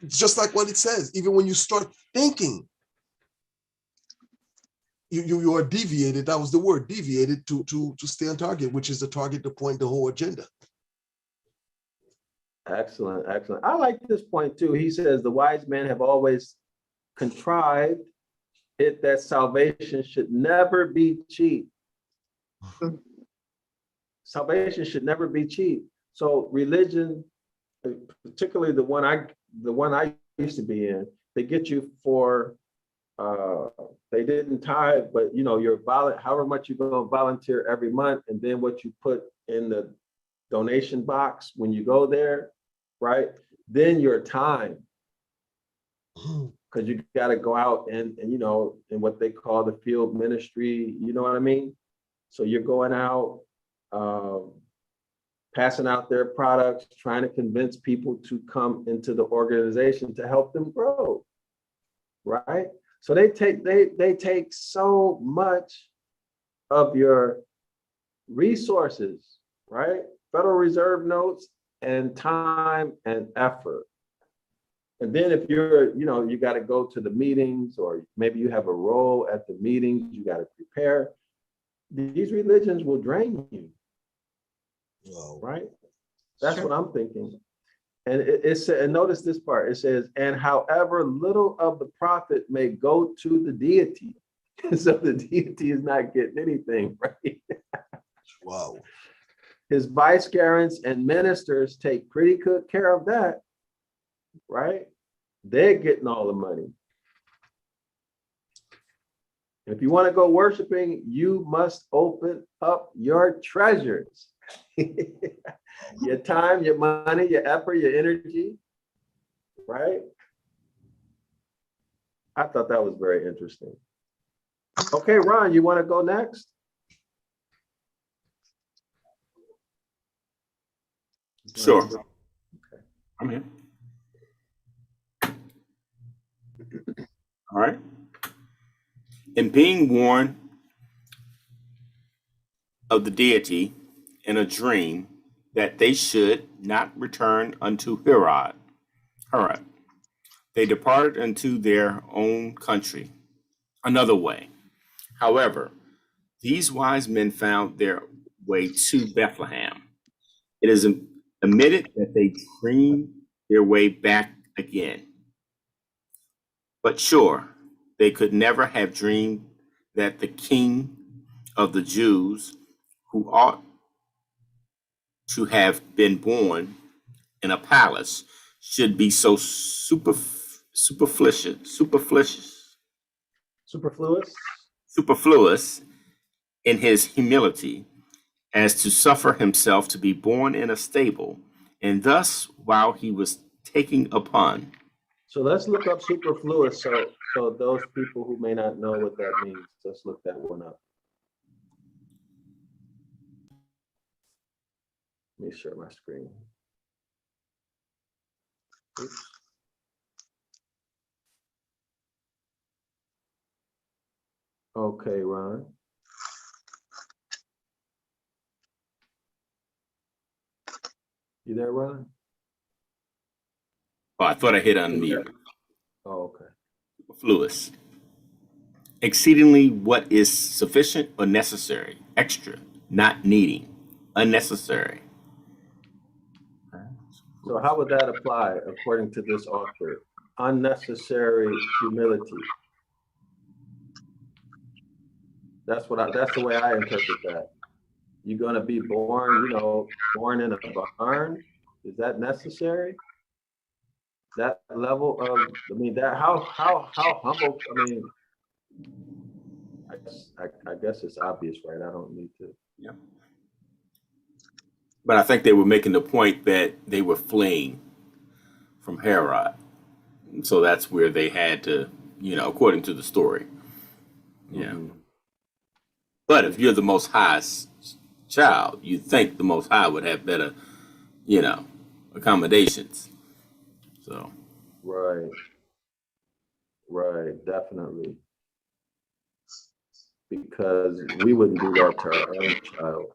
just like what it says, even when you start thinking. You are deviated. That was the word, deviated, to stay on target, which is the target, the point, the whole agenda. Excellent. I like this point too. He says the wise men have always contrived it that salvation should never be cheap. Salvation should never be cheap. So religion, particularly the one I used to be in, they get you for. They didn't tithe, but you're however much you're going to volunteer every month, and then what you put in the donation box when you go there, right? Then your time, because you got to go out and in what they call the field ministry, you know what I mean? So you're going out, passing out their products, trying to convince people to come into the organization to help them grow, right? So they take so much of your resources, right? Federal Reserve notes and time and effort. And then if you're, you got to go to the meetings, or maybe you have a role at the meetings, you got to prepare. These religions will drain you, right? That's what I'm thinking. And it said, and notice this part, it says, and however little of the profit may go to the deity. So the deity is not getting anything, right? Wow. His vicegerents and ministers take pretty good care of that, right? They're getting all the money. If you want to go worshiping, you must open up your treasures. Your time, your money, your effort, your energy, right? I thought that was very interesting. Okay, Ron, you want to go next? Sure. I'm here. All right. And being warned of the deity in a dream that they should not return unto Herod, they departed unto their own country another way. However, these wise men found their way to Bethlehem. It is admitted that they dreamed their way back again. But sure, they could never have dreamed that the king of the Jews, who ought to have been born in a palace, should be so superfluous in his humility as to suffer himself to be born in a stable, and thus while he was taking upon. So let's look up superfluous. So those people who may not know what that means, let's look that one up. Let me share my screen. Oops. Okay, Ron. You there, Ron? Oh, I thought I hit unmute. Oh, okay. Superfluous. Exceedingly what is sufficient or necessary. Extra, not needing. Unnecessary. So how would that apply according to this author? Unnecessary humility. That's the way I interpret that. You're gonna be born, born in a barn. Is that necessary? That level of, how humble, I guess it's obvious, right? I don't need to. Yeah. But I think they were making the point that they were fleeing from Herod. So that's where they had to, according to the story. Yeah. Mm-hmm. But if you're the Most High's child, you'd think the Most High would have better, accommodations. So. Right, definitely. Because we wouldn't do that to our own child.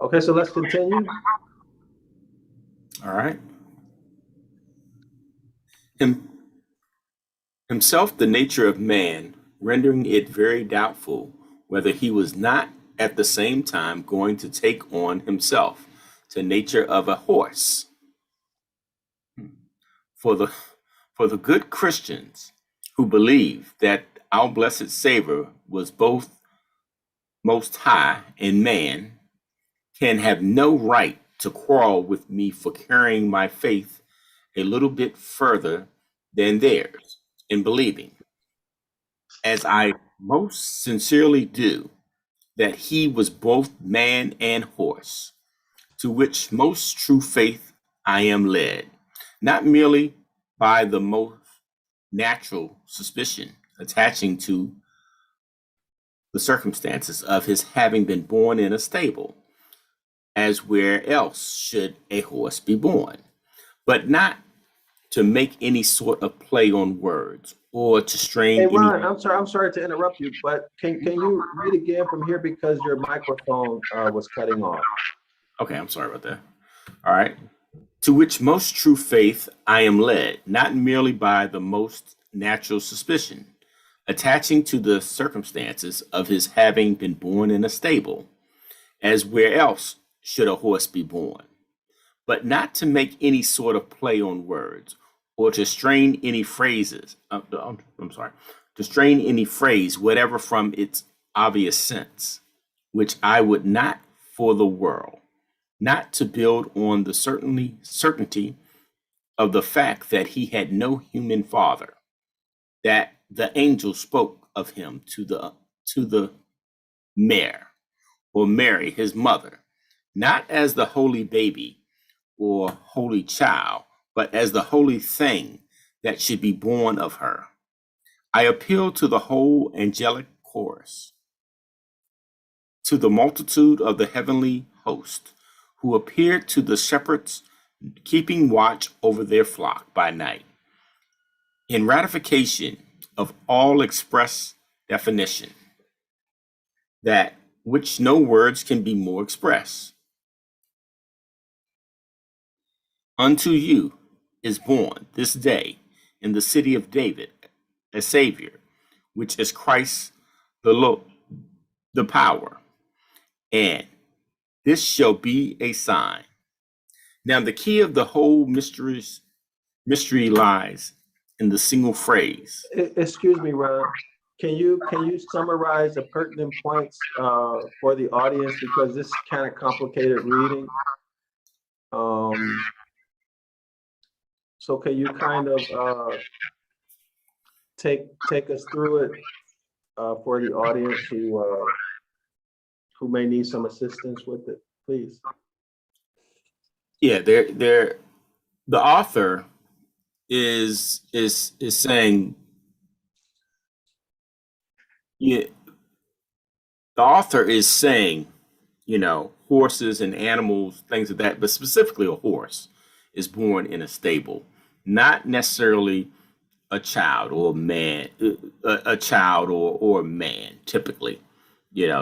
Okay, so let's continue. All right. Himself, the nature of man, rendering it very doubtful whether he was not at the same time going to take on himself the nature of a horse. For the good Christians who believe that our blessed Savior was both most high and man can have no right to quarrel with me for carrying my faith a little bit further than theirs in believing, as I most sincerely do, that he was both man and horse, to which most true faith I am led, not merely by the most natural suspicion attaching to the circumstances of his having been born in a stable, as where else should a horse be born, but not to make any sort of play on words or to strain. Hey, Ron, I'm sorry to interrupt you, but can you read again from here because your microphone was cutting off? Okay, I'm sorry about that. All right. To which most true faith I am led, not merely by the most natural suspicion attaching to the circumstances of his having been born in a stable, as where else should a horse be born, but not to make any sort of play on words or to strain any phrases. To strain any phrase, whatever from its obvious sense, which I would not for the world, not to build on the certainty of the fact that he had no human father, that the angel spoke of him to the mare, or Mary, his mother, not as the holy baby or holy child, but as the holy thing that should be born of her. I appeal to the whole angelic chorus, to the multitude of the heavenly host who appeared to the shepherds keeping watch over their flock by night, in ratification of all express definition, that which no words can be more express. Unto you is born this day in the city of David a Savior, which is Christ the power. And this shall be a sign. Now, the key of the whole mystery lies in the single phrase. Excuse me, Ron. Can you summarize the pertinent points for the audience, because this is kind of complicated reading? So can you kind of take us through it for the audience who may need some assistance with it, please? Yeah, the author is saying, yeah, the author is saying, horses and animals, things like that, but specifically a horse is born in a stable, not necessarily a child or a man, a child or a man, typically,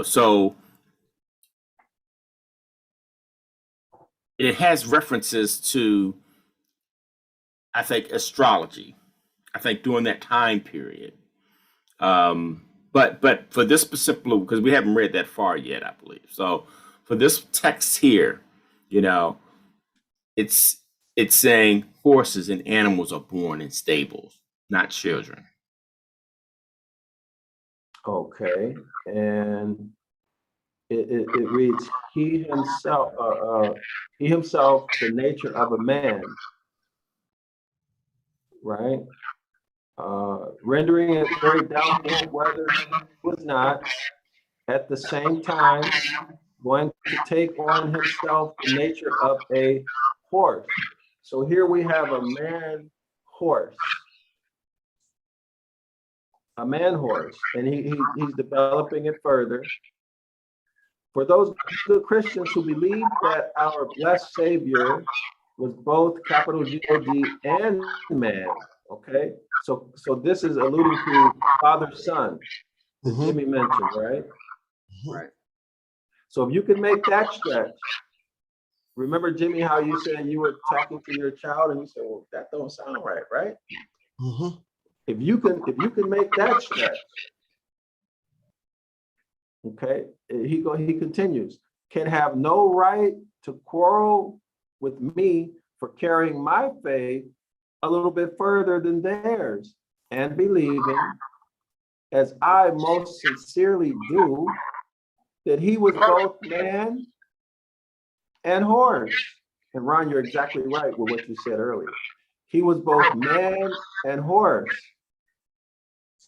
so it has references to, I think, astrology, I think, during that time period. But for this specific, because we haven't read that far yet, I believe. So for this text here, it's saying horses and animals are born in stables, not children. Okay, and it reads, he himself, the nature of a man, right? Rendering it very doubtful whether he was not at the same time going to take on himself the nature of a horse. So here we have a man horse, and he's developing it further. For those good Christians who believe that our blessed Savior was both capital G-O-D and man, okay? So this is alluding to Father, Son, that Jimmy mentioned, right? Right. So if you can make that stretch, remember, Jimmy, how you said you were talking to your child and you said, well, that don't sound right, right? If you can make that stretch, okay, he continues, can have no right to quarrel with me for carrying my faith a little bit further than theirs and believing, as I most sincerely do, that he was both man and horse. And Ron, you're exactly right with what you said earlier. He was both man and horse.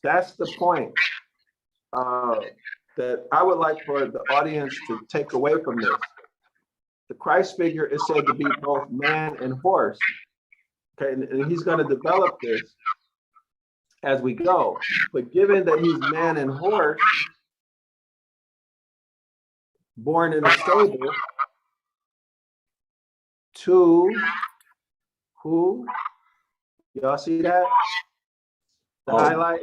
That's the point that I would like for the audience to take away from this. The Christ figure is said to be both man and horse. Okay, and he's going to develop this as we go. But given that he's man and horse, born in a stable, to who? Y'all see that? The highlight?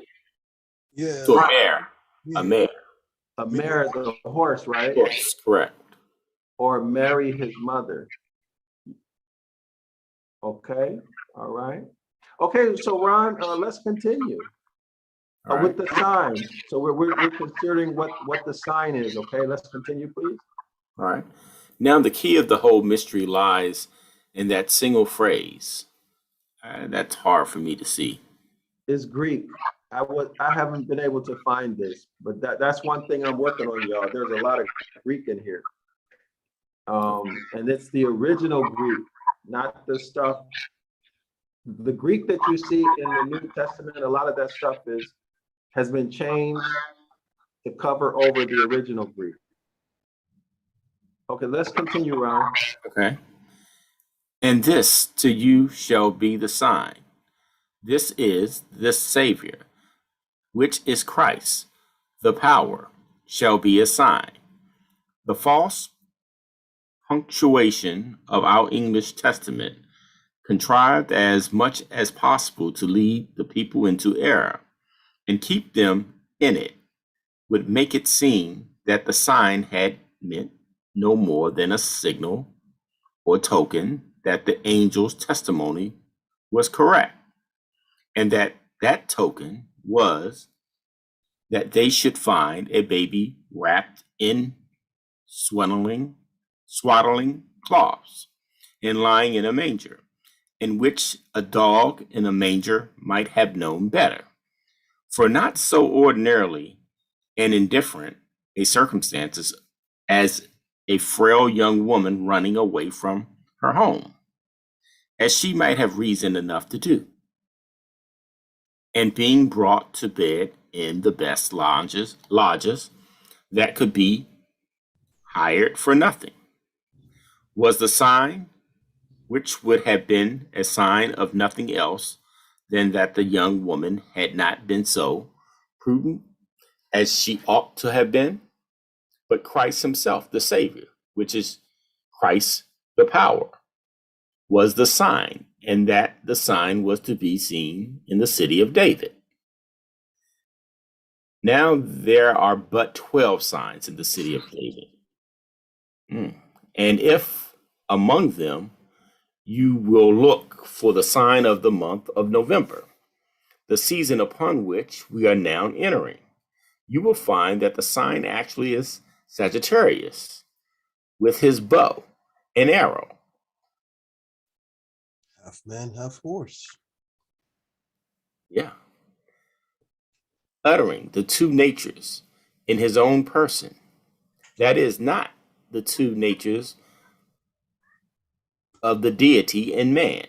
Yeah. To a mare. Yeah. A mare. A mare, the horse, right? Yes, correct. Or Mary, his mother. Okay, all right. Okay, so Ron, let's continue with the sign. So we're considering what the sign is. Okay, let's continue, please. All right. Now the key of the whole mystery lies in that single phrase. That's hard for me to see. It's Greek. I haven't been able to find this, but that's one thing I'm working on, y'all. There's a lot of Greek in here. And it's the original Greek, not the stuff the Greek that you see in the New Testament, a lot of that stuff has been changed to cover over the original Greek. Okay, let's continue, Ron. Okay. And this to you shall be the sign. This is the Savior, which is Christ. The power shall be a sign. The false punctuation of our English Testament, contrived as much as possible to lead the people into error and keep them in it, would make it seem that the sign had meant no more than a signal or token that the angel's testimony was correct, and that that token was that they should find a baby wrapped in swaddling cloths and lying in a manger, in which a dog in a manger might have known better. For not so ordinarily and indifferent a circumstances as a frail young woman running away from her home, as she might have reason enough to do, and being brought to bed in the best lodges that could be hired for nothing, was the sign, which would have been a sign of nothing else than that the young woman had not been so prudent as she ought to have been, but Christ himself, the Savior, which is Christ the power, was the sign, and that the sign was to be seen in the city of David. Now there are but 12 signs in the city of David. And if among them you will look for the sign of the month of November, the season upon which we are now entering, you will find that the sign actually is Sagittarius with his bow and arrow. Half man, half horse. Yeah. Uttering the two natures in his own person. That is not the two natures of the deity in man,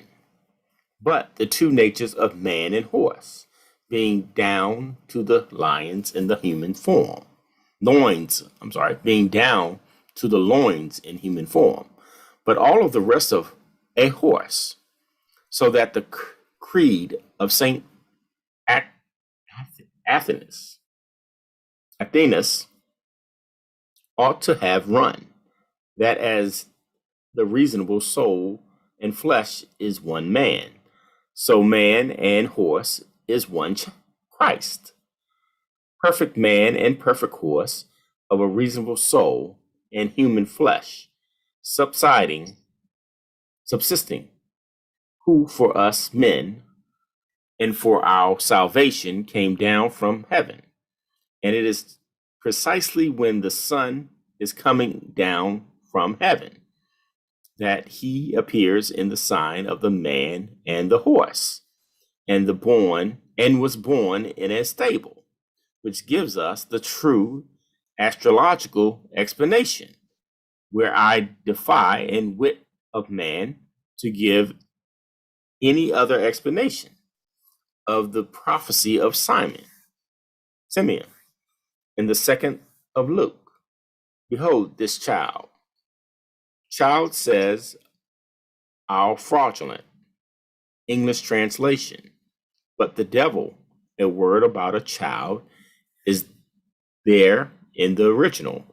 but the two natures of man and horse, being down to the lions in the human form. Being down to the loins in human form, but all of the rest of a horse, so that the creed of Saint Athenas ought to have run, that as the reasonable soul and flesh is one man, so man and horse is one Christ. Perfect man and perfect horse of a reasonable soul and human flesh, subsisting, who for us men and for our salvation came down from heaven. And it is precisely when the Son is coming down from heaven that he appears in the sign of the man and the horse, and was born in a stable, which gives us the true astrological explanation, where I defy and wit of man to give any other explanation of the prophecy of Simeon in the second of Luke. Behold this child. Child says our fraudulent English translation, but the devil, a word about a child, is there in the original,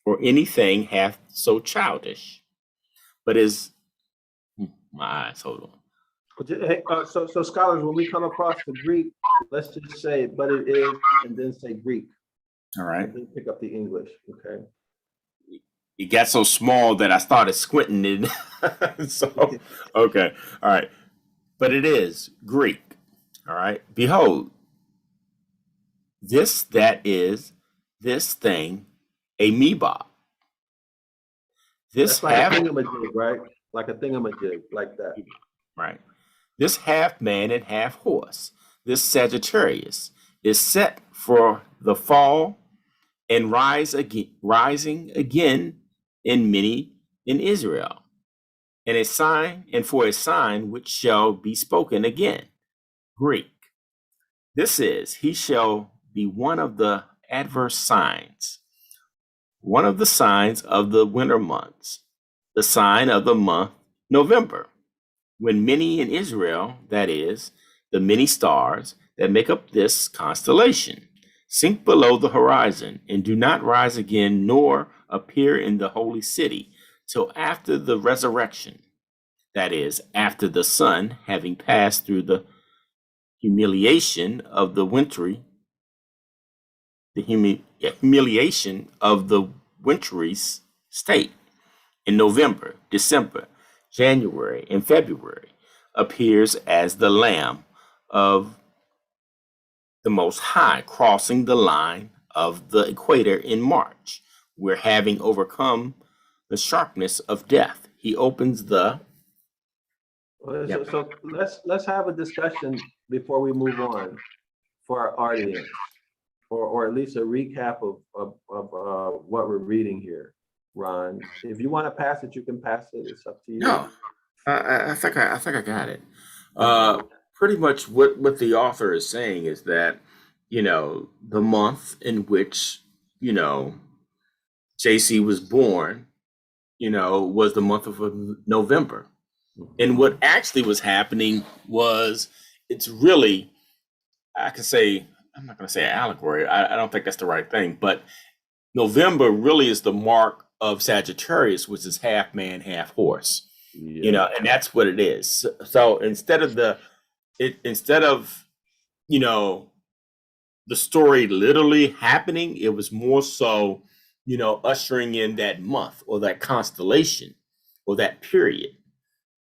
or anything hath so childish, but is my eyes, hold on. Hey, so scholars, when we come across the Greek, let's just say, but it is, and then say Greek. All right. And then pick up the English, okay? It got so small that I started squinting it. So, okay. All right. But it is Greek. All right. Behold, that is this thing, a mebop. That's like a thingamajig, right? Like a thingamajig, like that. Right. This half man and half horse, this Sagittarius, is set for the fall and rising again in Israel. and a sign, and for a sign which shall be spoken again. Greek. This is, he shall be one of the adverse signs, one of the signs of the winter months, the sign of the month November, when many in Israel, that is, the many stars that make up this constellation, sink below the horizon and do not rise again, nor appear in the holy city till after the resurrection, that is, after the sun having passed through the humiliation of the wintry, humiliation of the wintry state. In November, December, January, and February appears as the Lamb of the Most High crossing the line of the equator in March, where having overcome the sharpness of death, he opens the. So let's have a discussion before we move on for our audience, or at least a recap of what we're reading here. Ron, if you want to pass it, you can pass it. It's up to you. No, I think I got it. Pretty much what the author is saying is that, the month in which, JC was born, was the month of November. And what actually was happening was, it's really, I'm not going to say allegory. I don't think that's the right thing, but November really is the mark of Sagittarius, which is half man, half horse. Yeah. And that's what it is. So instead of the story literally happening, it was more so, ushering in that month or that constellation or that period,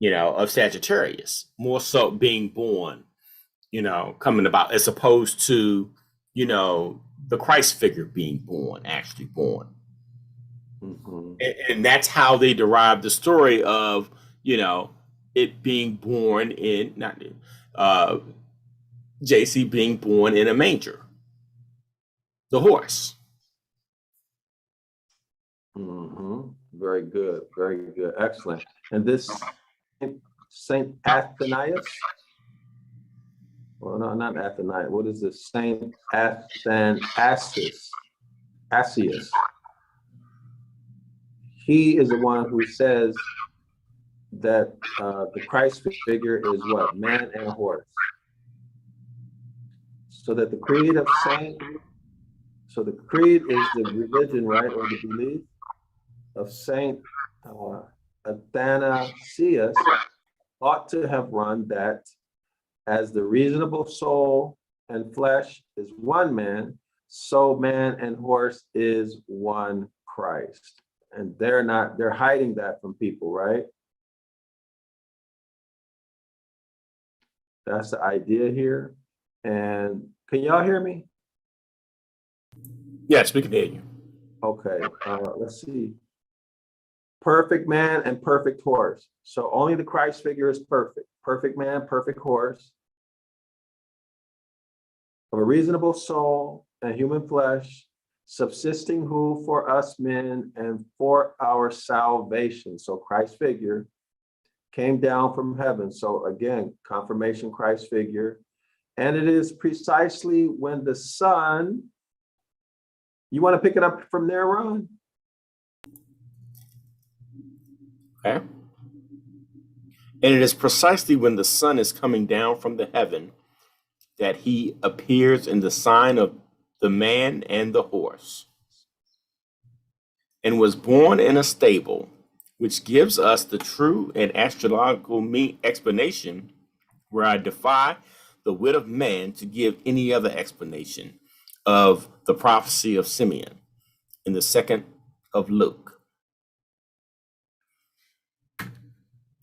of Sagittarius, more so being born, coming about, as opposed to, the Christ figure being actually born. Mm-hmm. And that's how they derive the story of, it being born in, JC being born in a manger, the horse. Mm-hmm. Very good. Very good. Excellent. And this Saint Athanaeus? Well, no, not Athanaeus. What is this? Saint Athanasius. He is the one who says that the Christ figure is what? Man and horse. So that the creed of Saint, so the creed is the religion, right, or the belief of Saint Athanasius ought to have run that as the reasonable soul and flesh is one man, so man and horse is one Christ. And they're hiding that from people, right? That's the idea here. And can y'all hear me? Yes, we can hear you. Okay, let's see. Perfect man and perfect horse. So only the Christ figure is perfect. Perfect man, perfect horse. Of a reasonable soul and human flesh, subsisting who for us men and for our salvation. So Christ figure came down from heaven. So again, confirmation Christ figure. And it is precisely when the sun, you want to pick it up from there, Ron? Okay. And it is precisely when the sun is coming down from the heaven that he appears in the sign of the man and the horse, and was born in a stable, which gives us the true and astrological explanation, where I defy the wit of man to give any other explanation of the prophecy of Simeon in the 2nd of Luke.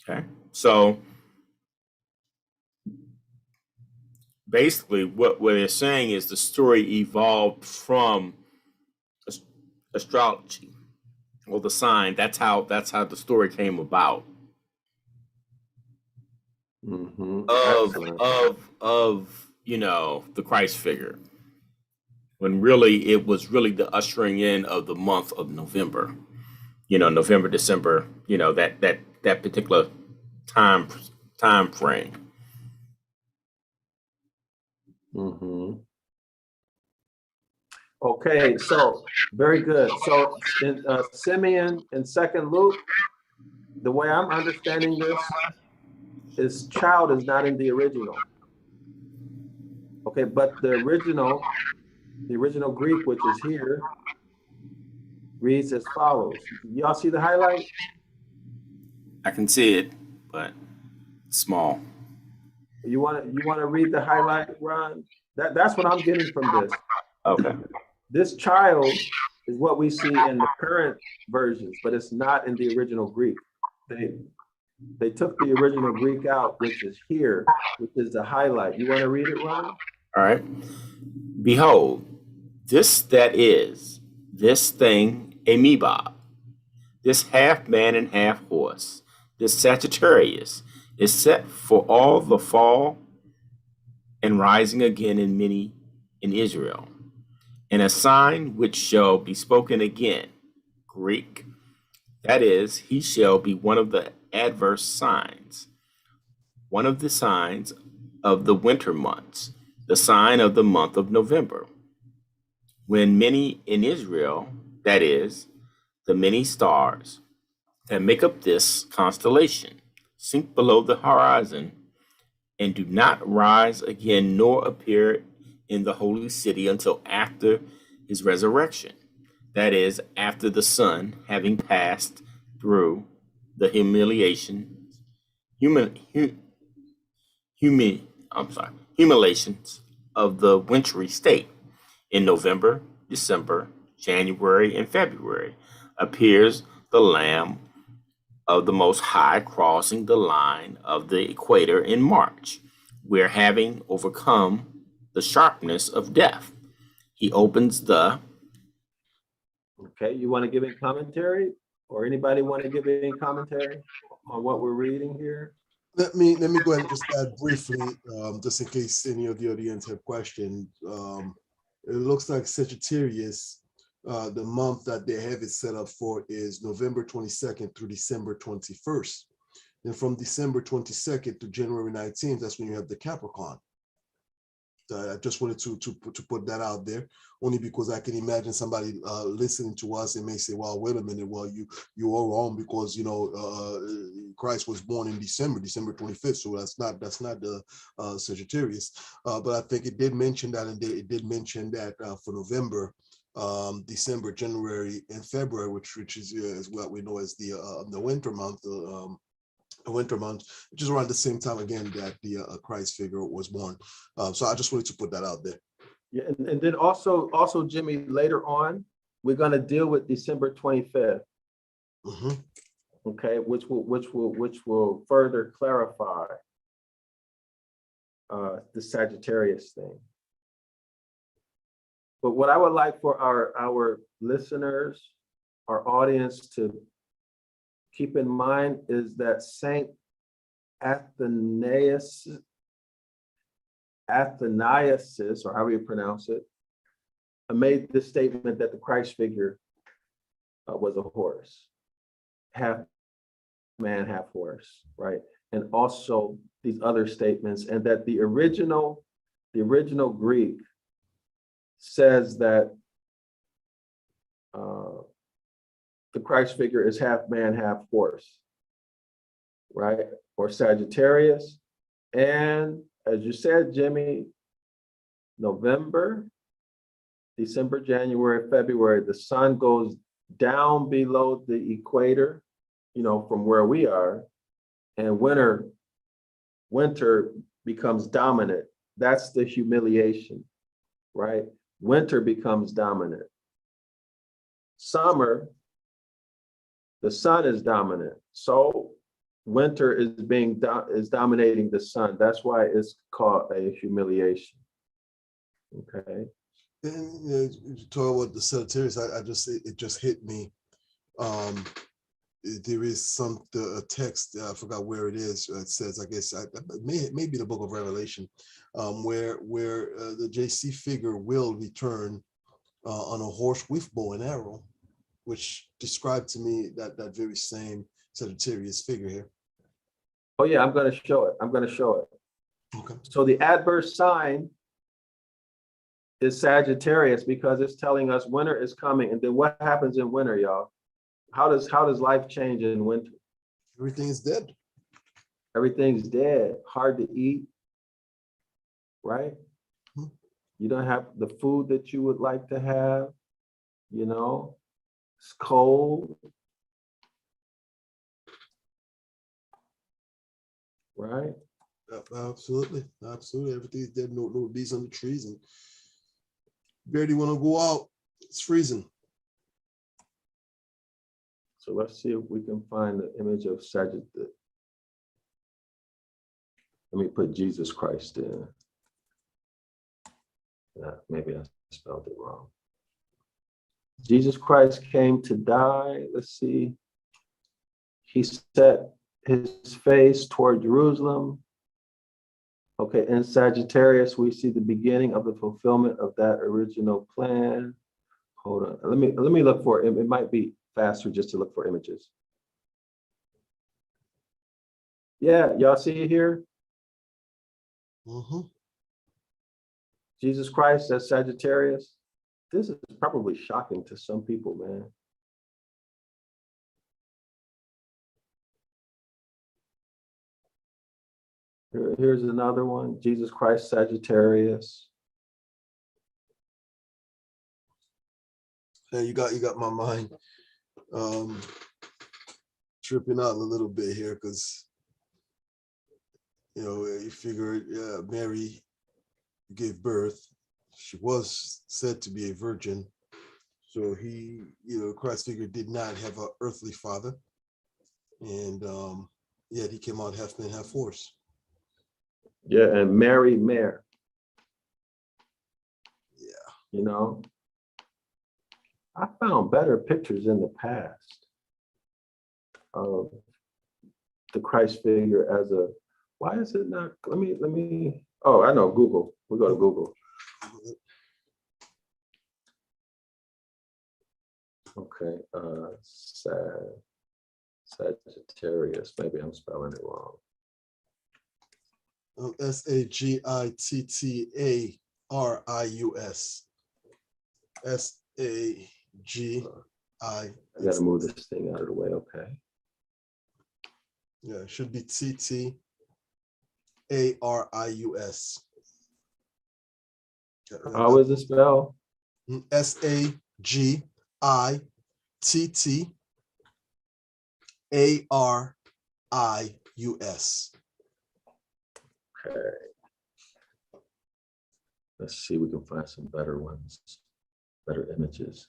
Okay, so basically what they're saying is the story evolved from astrology, or the sign. That's how the story came about. Mm-hmm. Of the Christ figure, when really it was really the ushering in of the month of November, November, December, that that particular time frame. Okay, so very good. So in Simeon and Second Luke, the way I'm understanding this is child is not in the original. Okay, but the original Greek, which is here, reads as follows. Y'all see the highlight? I can see it, but small. You want to read the highlight, Ron? That's what I'm getting from this. Okay. This child is what we see in the current versions, but it's not in the original Greek. They took the original Greek out, which is here, which is the highlight. You want to read it, Ron? All right. Behold, this that is, this thing amoeba, this half man and half horse, this Sagittarius, is set for all the fall and rising again in many in Israel, and a sign which shall be spoken again, Greek, that is, he shall be one of the adverse signs, one of the signs of the winter months, the sign of the month of November, when many in Israel, that is, the many stars that make up this constellation, sink below the horizon and do not rise again nor appear in the holy city until after his resurrection, that is, after the sun having passed through the humiliations of the wintry state. In November, December, January, and February appears the Lamb of the Most High crossing the line of the equator in March, where having overcome the sharpness of death, he opens the... Okay, you want to give any commentary? Or anybody want to give any commentary on what we're reading here? Let me go ahead and just add briefly, just in case any of the audience have questions. It looks like Sagittarius, the month that they have it set up for is November 22nd through December 21st. And from December 22nd to January 19th, that's when you have the Capricorn. I just wanted to put that out there, only because I can imagine somebody listening to us and may say, well, wait a minute, well, you are wrong because, you know, Christ was born in December 25th. So that's not the Sagittarius. But I think it did mention that, and it did mention that for November, December, January, and February, which is what we know as the winter month, which is around the same time again that the Christ figure was born. So I just wanted to put that out there. Yeah, and then also Jimmy, later on, we're going to deal with December 25th. Mm-hmm. Okay, which will further clarify the Sagittarius thing. But what I would like for our listeners, our audience to keep in mind is that Saint Athanasius, or however you pronounce it, made this statement that the Christ figure was a horse, half man, half horse, right? And also these other statements, and that the original Greek says that the Christ figure is half man, half horse, right? Or Sagittarius. And as you said, Jimmy, November, December, January, February, the sun goes down below the equator, you know, from where we are, and winter becomes dominant. That's the humiliation, right? Winter becomes dominant. Summer, the sun is dominant. So winter is dominating the sun. That's why it's called a humiliation. Okay. And you talk about the Sagittarius, it just hit me. There is a text, I forgot where it is. It says, I guess, maybe the book of Revelation, where the JC figure will return on a horse with bow and arrow, which described to me that very same Sagittarius figure here. Oh yeah, I'm going to show it. I'm going to show it. Okay. So the adverse sign is Sagittarius because it's telling us winter is coming. And then what happens in winter, y'all? How does life change in winter? Everything is dead. Everything's dead, hard to eat, right? Mhm. You don't have the food that you would like to have, you know, it's cold, right? Absolutely. Absolutely. Everything's dead. No leaves on the trees, and barely want to go out. It's freezing. So let's see if we can find the image of Sagittarius. Let me put Jesus Christ in. Maybe I spelled it wrong. Jesus Christ came to die. Let's see. He set his face toward Jerusalem. Okay, in Sagittarius, we see the beginning of the fulfillment of that original plan. Hold on. Let me look for it. It might be faster just to look for images. Yeah, y'all see it here? Mm-hmm. Jesus Christ as Sagittarius. This is probably shocking to some people, man. Here's another one. Jesus Christ Sagittarius. Yeah, you got my mind tripping out a little bit here, because you figure Mary gave birth. She was said to be a virgin. So he, Christ figure did not have an earthly father. And yet he came out half man, half horse. Yeah, and Mary Mare. Yeah. I found better pictures in the past of the Christ figure as a, why is it not, let me, oh, I know, Google. We go to Google. Okay, Sagittarius, maybe I'm spelling it wrong. Sagittarius. SAGI. I gotta move this thing out of the way, okay. Yeah, it should be TTARIUS. How is it spelled? SAGITTARIUS. Okay. Let's see if we can find some better ones, better images.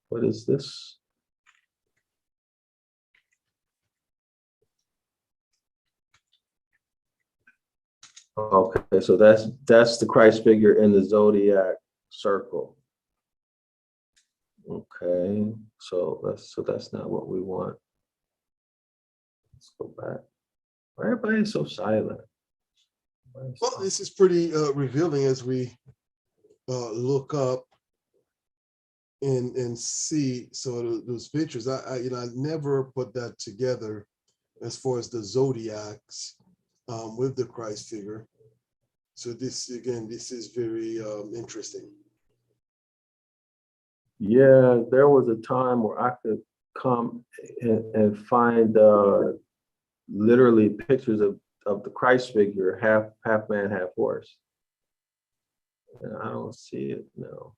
What is this? Okay, so that's the Christ figure in the Zodiac circle. Okay, so that's not what we want. Let's go back. Why everybody is so silent? Well, this is pretty revealing as we look up and see those pictures. I never put that together as far as the zodiacs with the Christ figure. So this is very interesting. Yeah, there was a time where I could come and find literally pictures of the Christ figure, half man, half horse. And I don't see it now.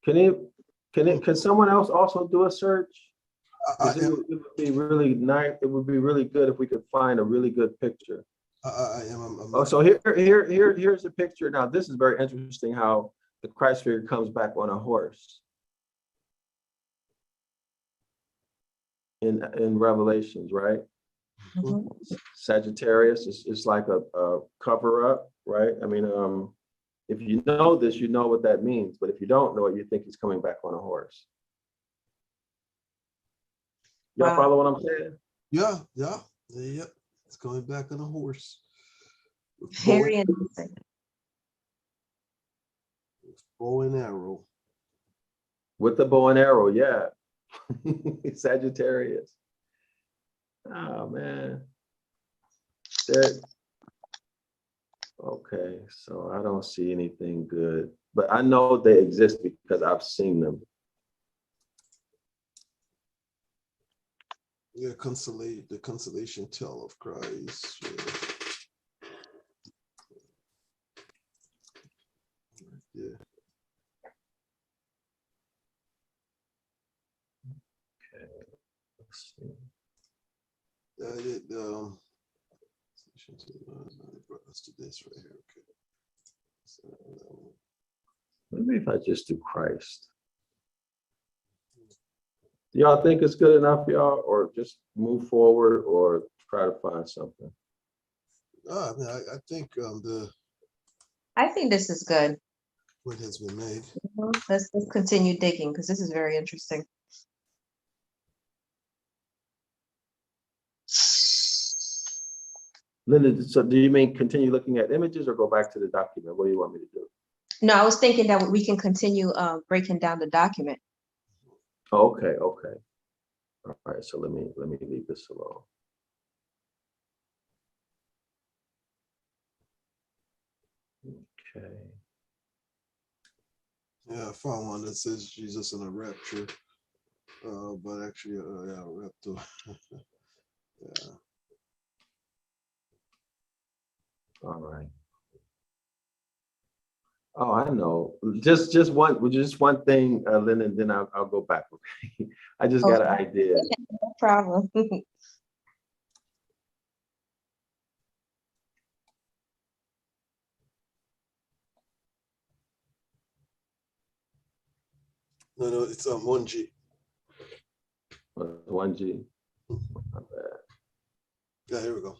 Can someone else also do a search? It would be really nice. It would be really good if we could find a really good picture. So here's a picture. Now this is very interesting how the Christ figure comes back on a horse in Revelations, right? Mhm. Sagittarius is like a cover up, right? I mean, if you know this, you know what that means. But if you don't know it, you think he's coming back on a horse. Y'all follow what I'm saying? Yeah. It's going back on a horse. Very interesting. Bow and arrow. With the bow and arrow, yeah. Sagittarius. Oh man. Okay, so I don't see anything good, but I know they exist because I've seen them. Yeah, the consolation tale of Christ. Yeah. Okay, let's see. Brought us to this right here. Okay. So, Maybe if I just do Christ. Do y'all think it's good enough, y'all, or just move forward or try to find something? I mean, I think I think this is good. what has been made. Let's continue digging because this is very interesting. Linda, so do you mean continue looking at images or go back to the document? What do you want me to do? No, I was thinking that we can continue breaking down the document. Okay, okay. All right, so let me leave this alone. Okay. Yeah, I found one that says Jesus in a rapture, but actually, yeah, rapture. Yeah. All right. Oh, I know. Just one thing, Lynn, and then I'll go back. Okay. I just got an idea. No problem. No, it's 1G. 1G. Not bad. Yeah, here we go.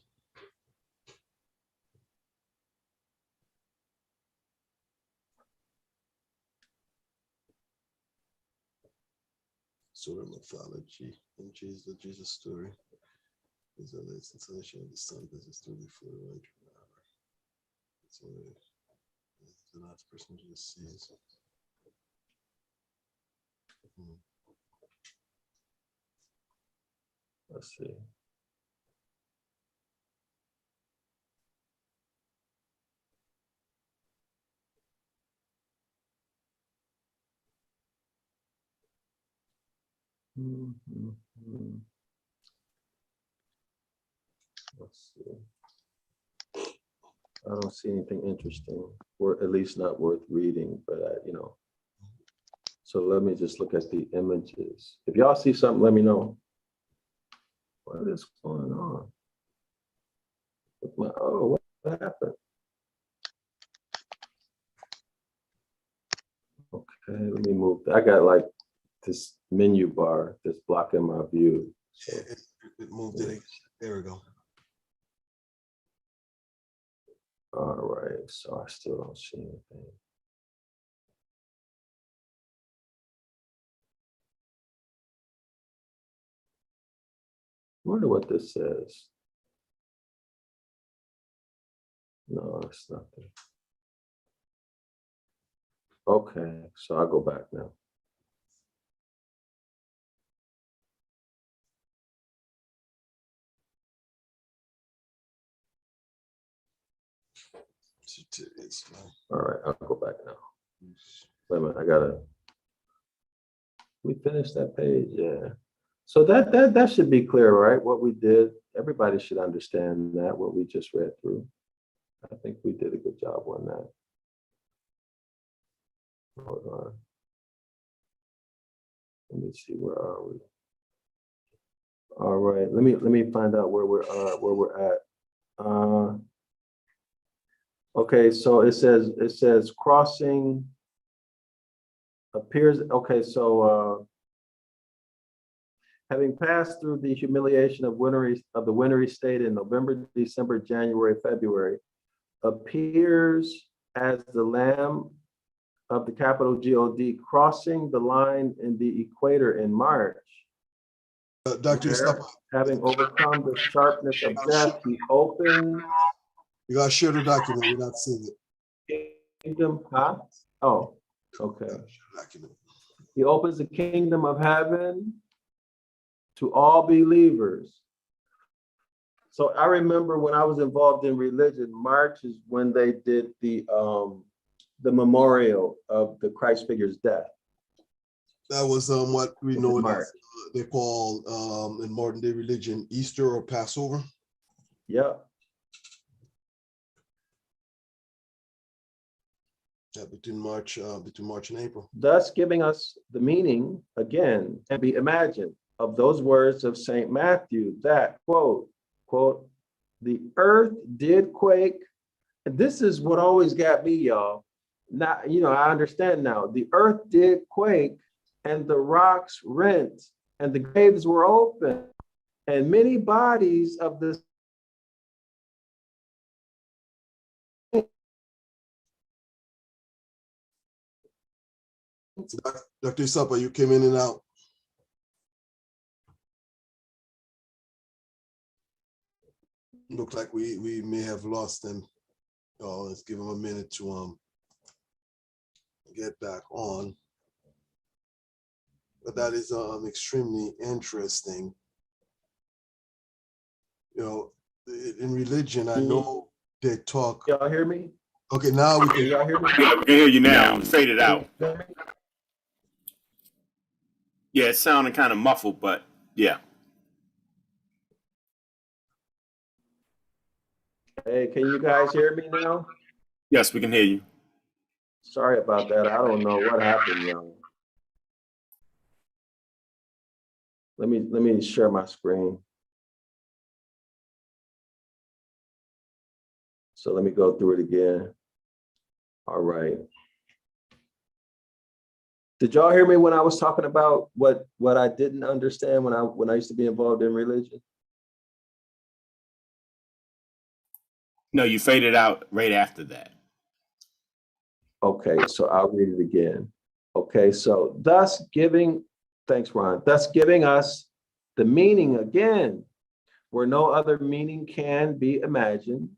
Story mythology. And Jesus, the Jesus story. Is the latest installation of the sun business through the full range of an hour. So the last person just sees. Let's see. Let's see. I don't see anything interesting, or at least not worth reading, but so let me just look at the images. If y'all see something, let me know. What is going on? With my, what happened? Okay, let me move. I got like this menu bar that's blocking my view. So It moved it. There we go. all right, so I still don't see anything. I wonder what this says. No, it's nothing. Okay, so I'll go back now. All right, I'll go back now. Wait a minute, we finished that page, yeah. So that should be clear, right? What we did, everybody should understand that, what we just read through. I think we did a good job on that. Hold on. Let me see, where are we? All right, let me find out where we're at. Okay, so it says crossing appears, okay, so having passed through the humiliation of the wintry state in November, December, January, February, appears as the Lamb of the capital God crossing the line in the equator in March. Dr. Where, having overcome the sharpness of death, he opens You gotta share the document. You're not seeing it. Kingdom, huh? Oh, okay. Share the document. He opens the kingdom of heaven to all believers. So I remember when I was involved in religion, March is when they did the memorial of the Christ figure's death. That was what we In know March. they call in modern day religion Easter or Passover. Yep. Yeah, between March and April. Thus giving us the meaning again can be imagined of those words of Saint Matthew that quote, the earth did quake. And this is what always got me, y'all. Now, I understand now. The earth did quake and the rocks rent and the graves were open and many bodies of the Dr. Supper, you came in and out. Look like we may have lost him. Let's give him a minute to get back on. But that is extremely interesting. In religion, I know they talk. Y'all hear me? Okay, now we Can can. y'all hear me? Yeah, we can hear you now. Fade it out. Hear me? Yeah, it's sounding kind of muffled, but yeah. Hey, can you guys hear me now? Yes, we can hear you. Sorry about that. I don't know what happened, y'all. Let me share my screen. So let me go through it again. All right. Did y'all hear me when I was talking about what I didn't understand when I used to be involved in religion? No, you faded out right after that. Okay, so I'll read it again. Okay, so thanks, Ron, thus giving us the meaning again, where no other meaning can be imagined,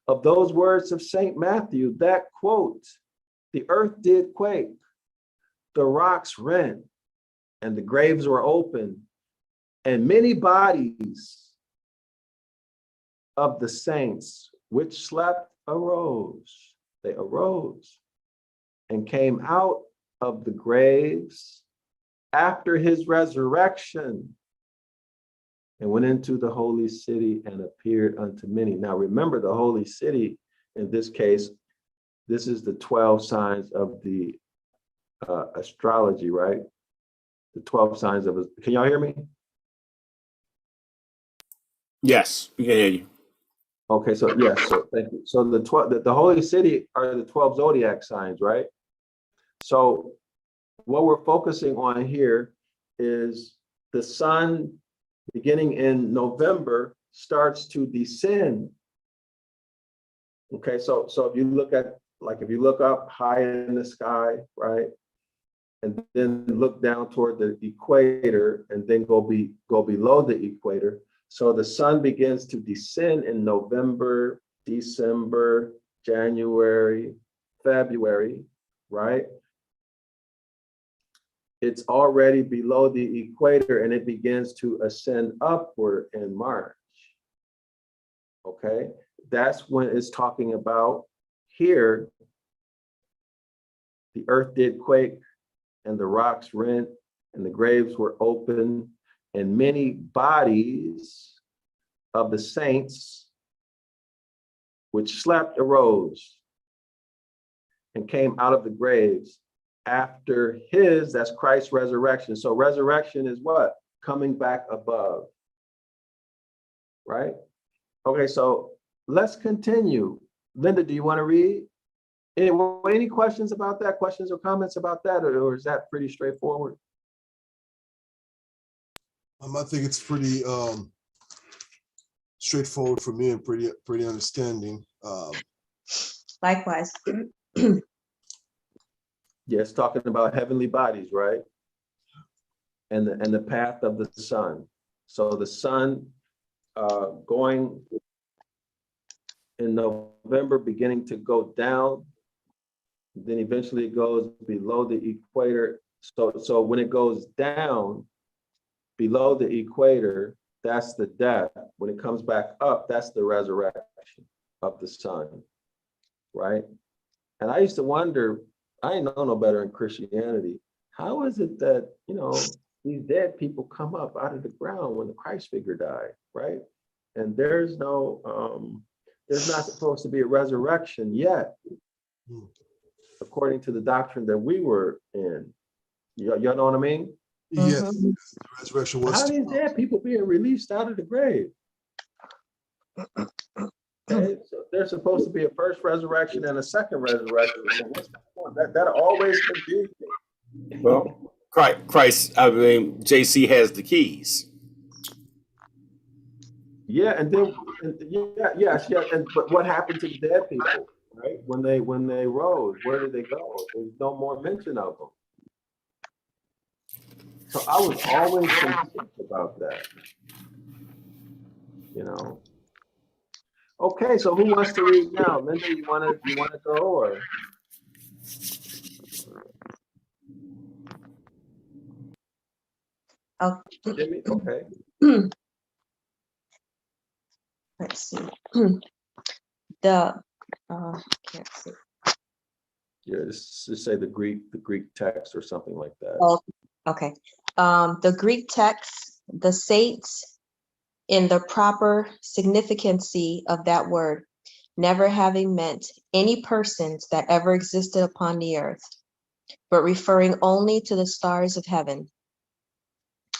of those words of Saint Matthew that quote, the earth did quake, the rocks rent, and the graves were open, and many bodies of the saints which slept arose. They arose and came out of the graves after his resurrection and went into the holy city and appeared unto many. Now remember, the holy city, in this case, this is the 12 signs of the astrology, right? The 12 signs of, can y'all hear me? Yes, we can hear you. Okay, so yes, so thank you. So the holy city are the 12 zodiac signs, right? So what we're focusing on here is the sun beginning in November starts to descend. Okay, so if you look at, if you look up high in the sky, right? And then look down toward the equator and then go below the equator. So the sun begins to descend in November, December, January, February, right? It's already below the equator and it begins to ascend upward in March. Okay, that's when it's talking about here, the earth did quake and the rocks rent and the graves were open and many bodies of the saints which slept arose and came out of the graves after that's Christ's resurrection. So resurrection is what? Coming back above, right? Okay, so let's continue. Linda, do you want to read? Any questions about that? Questions or comments about that? Or is that pretty straightforward? I think it's pretty straightforward for me and pretty understanding. Likewise. Yes, talking about heavenly bodies, right? And the path of the sun. So the sun going in November beginning to go down. Then eventually it goes below the equator. So when it goes down below the equator, that's the death. When it comes back up, that's the resurrection of the sun, right? And I used to wonder, I didn't know no better in Christianity. How is it that, these dead people come up out of the ground when the Christ figure died, right? And there's not supposed to be a resurrection yet, according to the doctrine that we were in. Y'all know what I mean? Yes, the resurrection was. How are these dead people being released out of the grave? Okay, so there's supposed to be a first resurrection and a second resurrection. So what's the point? That always confused me. Well, JC has the keys. Yeah, and then but what happened to the dead people, right? When they rose, where did they go? There's no more mention of them. So I was always confused about that. Okay, so who wants to read now? Linda, you wanna go or? Oh. Jimmy? Okay. Let's see. Can't see. Yeah, just say the Greek text or something like that. Oh, okay. The Greek text, the saints in the proper significancy of that word, never having meant any persons that ever existed upon the earth, but referring only to the stars of heaven,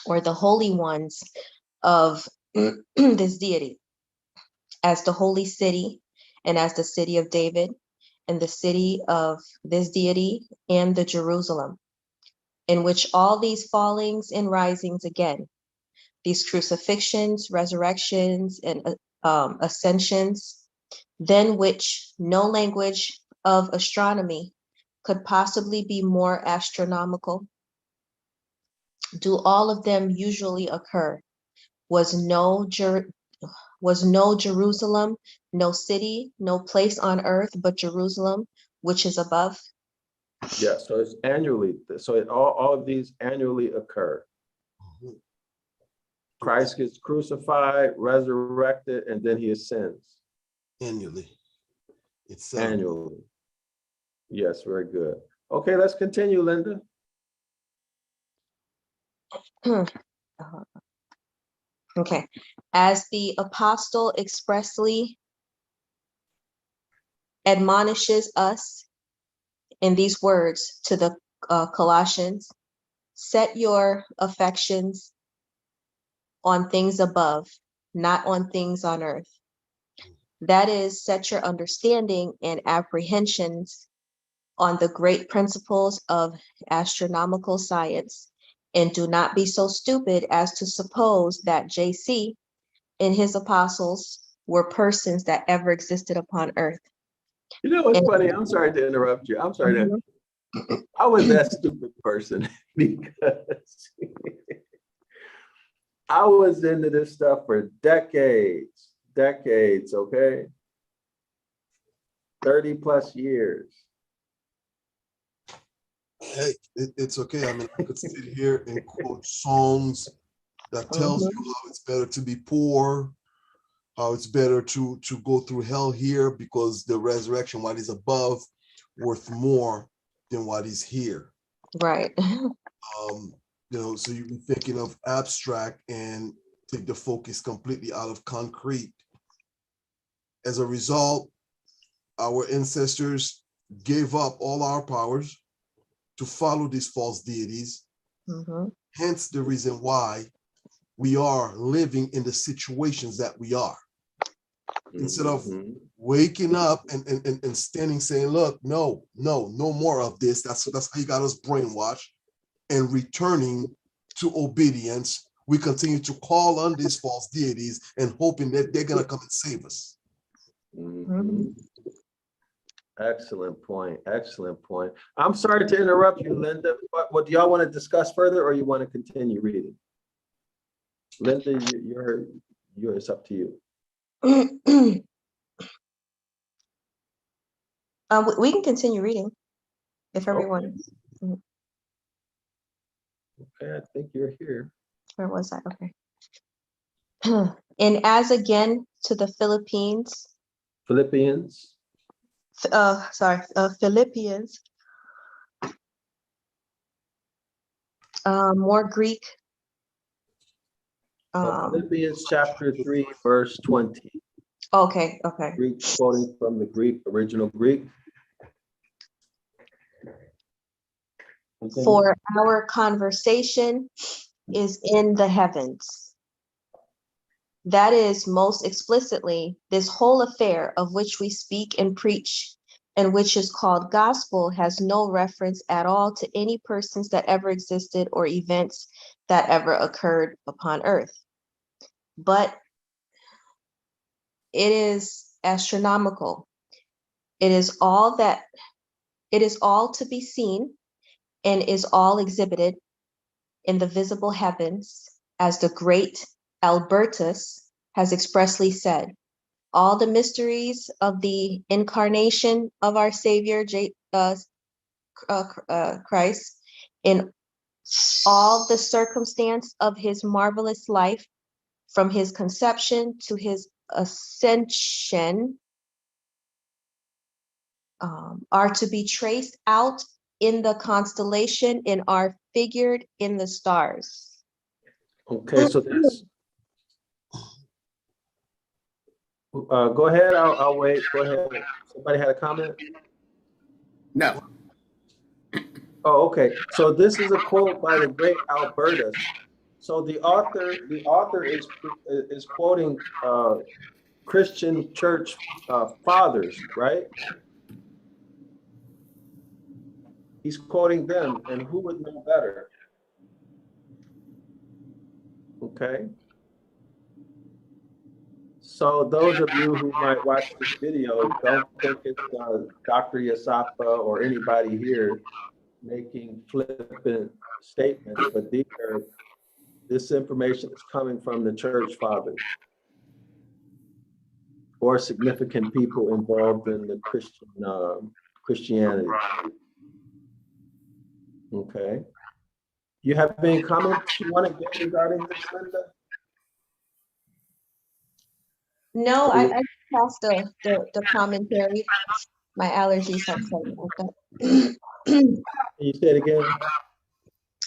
or the holy ones of this deity, as the holy city, and as the city of David, and the city of this deity, and the Jerusalem, in which all these fallings and risings again, these crucifixions, resurrections, and ascensions, than which no language of astronomy could possibly be more astronomical, do all of them usually occur, was no Jerusalem, no city, no place on earth but Jerusalem, which is above. Yeah, so it's annually. So all of these annually occur. Christ gets crucified, resurrected, and then he ascends. Annually. It's Annually. Yes, very good. Okay, let's continue, Linda. Okay. As the apostle expressly admonishes us in these words to the Colossians, set your affections on things above, not on things on earth. That is, set your understanding and apprehensions on the great principles of astronomical science, and do not be so stupid as to suppose that JC and his apostles were persons that ever existed upon earth. You know what's funny? I'm sorry to interrupt you. I'm sorry to. I was that stupid person because I was into this stuff for decades, okay? 30 plus years. Hey, it's okay. I mean, I could sit here and quote songs that tells you how it's better to be poor, how it's better to go through hell here because the resurrection, what is above, worth more than what is here. Right. So you be thinking of abstract and take the focus completely out of concrete. As a result, our ancestors gave up all our powers to follow these false deities. Hence the reason why we are living in the situations that we are. Instead of waking up and standing saying, look, no more of this. That's how you got us brainwashed, and returning to obedience, we continue to call on these false deities and hoping that they're gonna come and save us. Excellent point. Excellent point. I'm sorry to interrupt you, Linda, but what do y'all want to discuss further, or you want to continue reading? Linda, it's up to you. We can continue reading if everyone. Okay, I think you're here. Where was I? Okay. And as again to the Philippines, Philippians. Philippians, more Greek. Philippians chapter 3, verse 20. Okay. Greek, quoting from the Greek, original Greek. For our conversation is in the heavens. That is most explicitly this whole affair of which we speak and preach, and which is called gospel, has no reference at all to any persons that ever existed or events that ever occurred upon earth. But it is astronomical. It is all to be seen and is all exhibited in the visible heavens, as the great Albertus has expressly said. All the mysteries of the incarnation of our Savior Christ, in all the circumstance of his marvelous life, from his conception to his ascension, are to be traced out in the constellation and are figured in the stars. Okay, so this. Go ahead. I'll wait. Go ahead. Somebody had a comment? No. Oh, okay. So this is a quote by the great Albertus. So the author is quoting Christian church fathers, right? He's quoting them, and who would know better? Okay. So those of you who might watch this video, don't think it's Dr. Yasafa or anybody here making flippant statements, but this information is coming from the church fathers or significant people involved in the Christianity. Okay. You have any comments you want to give regarding this, Linda? No, I passed the commentary. My allergies have something like that. Can you say it again?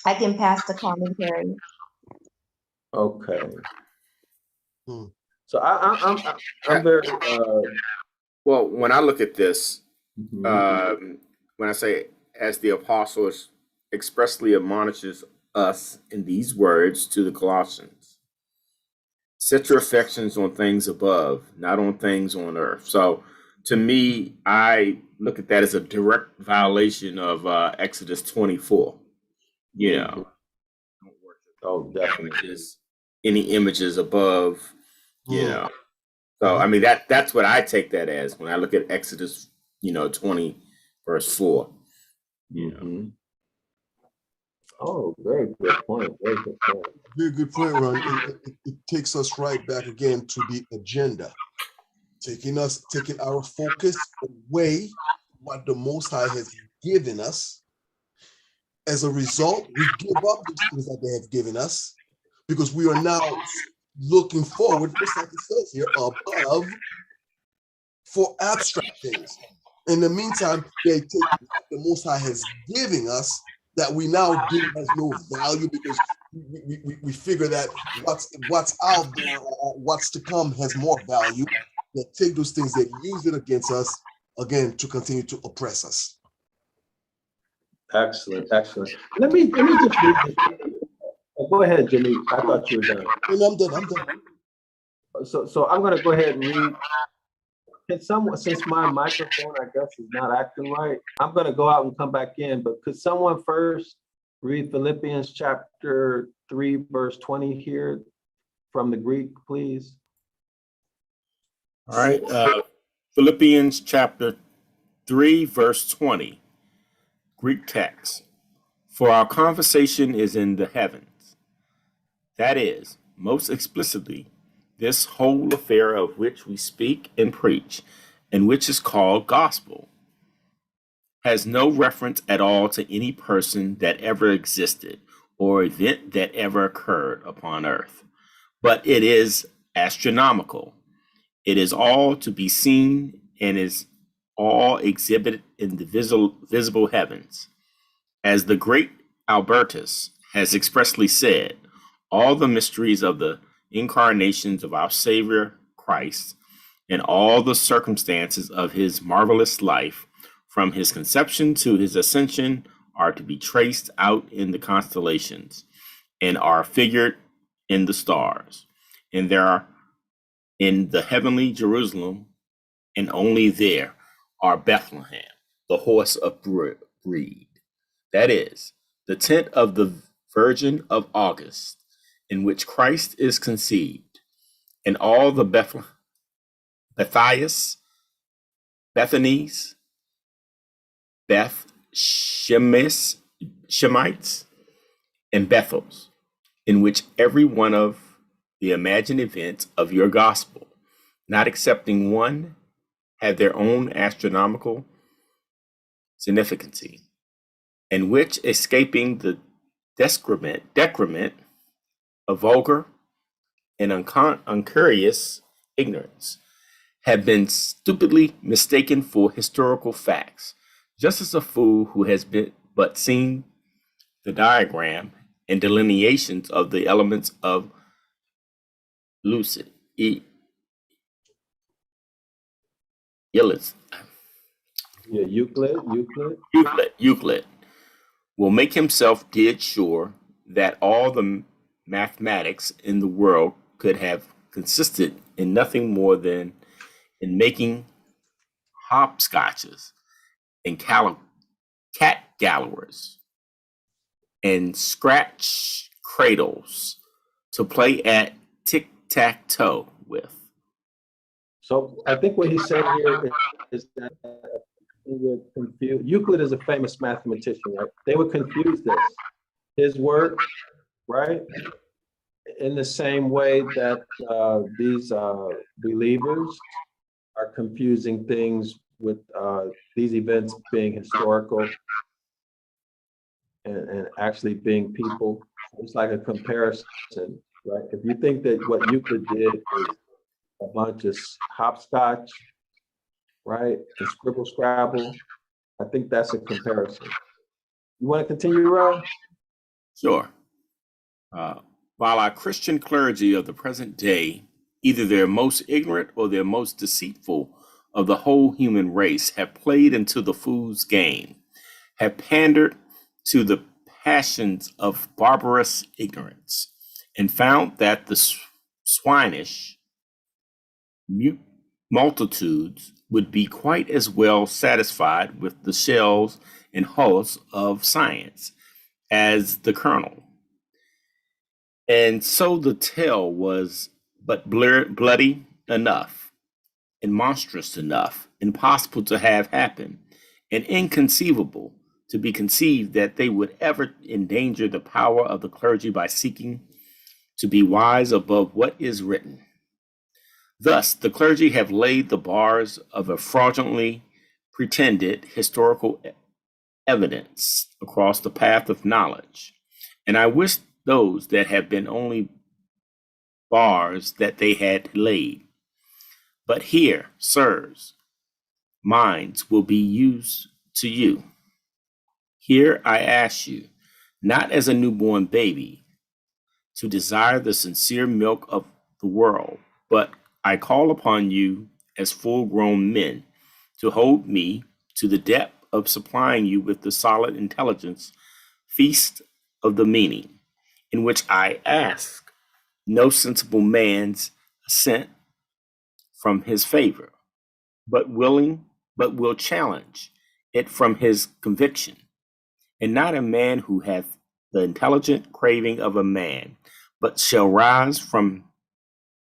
I can pass the commentary. Okay. Hmm. So I'm very Well, when I look at this, mhm. when I say, as the apostle expressly admonishes us in these words to the Colossians, set your affections on things above, not on things on earth. So to me, I look at that as a direct violation of Exodus 24. You know, don't worship Oh, definitely. any images above, you know. So I mean that's what I take that as when I look at Exodus, 20 verse 4. Mhm. Oh, very good point. Very good point. Very good point, Ron. It takes us right back again to the agenda, taking our focus away from what the Most High has given us. As a result, we give up the things that they have given us because we are now looking forward, just like it says here, above for abstract things. In the meantime, they take what the Most High has given us that we now deem has no value because we figure that what's out there or what's to come has more value. They take those things, they use it against us, again, to continue to oppress us. Excellent, excellent. Let me just read this. Oh, go ahead, Jimmy. I thought you were done. I'm done. So I'm going to go ahead and read. Can someone, since my microphone, I guess, is not acting right, I'm going to go out and come back in, but could someone first read Philippians chapter 3, verse 20 here from the Greek, please? All right. Philippians chapter 3, verse 20. Greek text. For our conversation is in the heavens. That is, most explicitly, this whole affair of which we speak and preach, and which is called gospel, has no reference at all to any person that ever existed or event that ever occurred upon earth. But it is astronomical. It is all to be seen and is all exhibited in the visible heavens. As the great Albertus has expressly said, all the mysteries of the incarnations of our Savior Christ and all the circumstances of his marvelous life, from his conception to his ascension, are to be traced out in the constellations and are figured in the stars. And there are in the heavenly Jerusalem, and only there, are Bethlehem, the horse of breed. That is, the tent of the Virgin of August, in which Christ is conceived, and all the Bethanies, Beth Shemites, and Bethels, in which every one of the imagined events of your gospel, not excepting one, have their own astronomical significance, and which, escaping the decrement of vulgar and uncurious ignorance, have been stupidly mistaken for historical facts, just as a fool who has but seen the diagram and delineations of the elements of lucid Euclid will make himself dead sure that all the mathematics in the world could have consisted in nothing more than in making hopscotches and cat gallowers and scratch cradles to play at tic-tac-toe with. So I think what he's saying here is that they were confused. Euclid is a famous mathematician, right? They would confuse his work, right? In the same way that these believers are confusing things with these events being historical and actually being people. It's like a comparison, right? If you think that what Euclid did is a bunch of hopscotch, right, and scribble scrabble, I think that's a comparison. You want to continue, Ron? Sure. While our Christian clergy of the present day, either their most ignorant or their most deceitful of the whole human race, have played into the fool's game, have pandered to the passions of barbarous ignorance, and found that the swinish multitudes would be quite as well satisfied with the shells and hulls of science as the kernel. And so the tale was but bloody enough, and monstrous enough, impossible to have happen, and inconceivable to be conceived, that they would ever endanger the power of the clergy by seeking to be wise above what is written. Thus, the clergy have laid the bars of a fraudulently pretended historical evidence across the path of knowledge, and I wish those that have been only bars that they had laid. But here, sirs, minds will be used to you. Here I ask you, not as a newborn baby, to desire the sincere milk of the world, but I call upon you as full-grown men to hold me to the depth of supplying you with the solid intelligence feast of the meaning, in which I ask no sensible man's assent from his favor, but will challenge it from his conviction, and not a man who hath the intelligent craving of a man, but shall rise from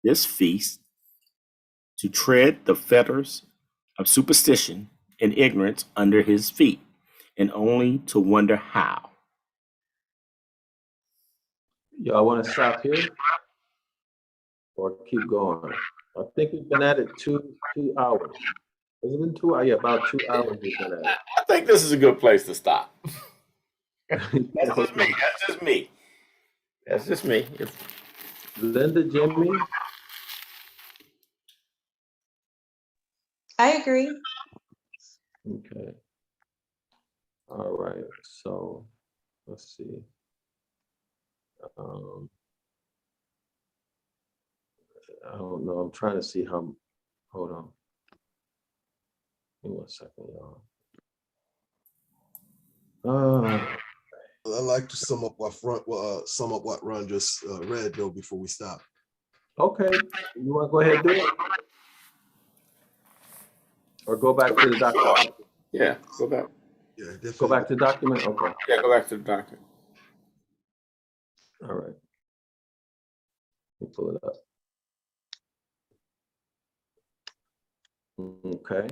this feast to tread the fetters of superstition and ignorance under his feet, and only to wonder how. Y'all want to stop here or keep going? I think we've been at it two hours. Has it been 2 hours? Yeah, about 2 hours we've been at I think this is a good place to stop. it. That's just me. That's just me. That's just me. Linda, Jimmy? I agree. Okay. All right, so let's see. I don't know. I'm trying to see how. Hold on. Give me 1 second, y'all. I'd like to sum up what Ron just read though before we stop. Okay. You want to go ahead and do it? Or go back to the document? Yeah, go back. Yeah, definitely. Go back to the document? Okay. Yeah, go back to the document. All right. Let me pull it up. Okay.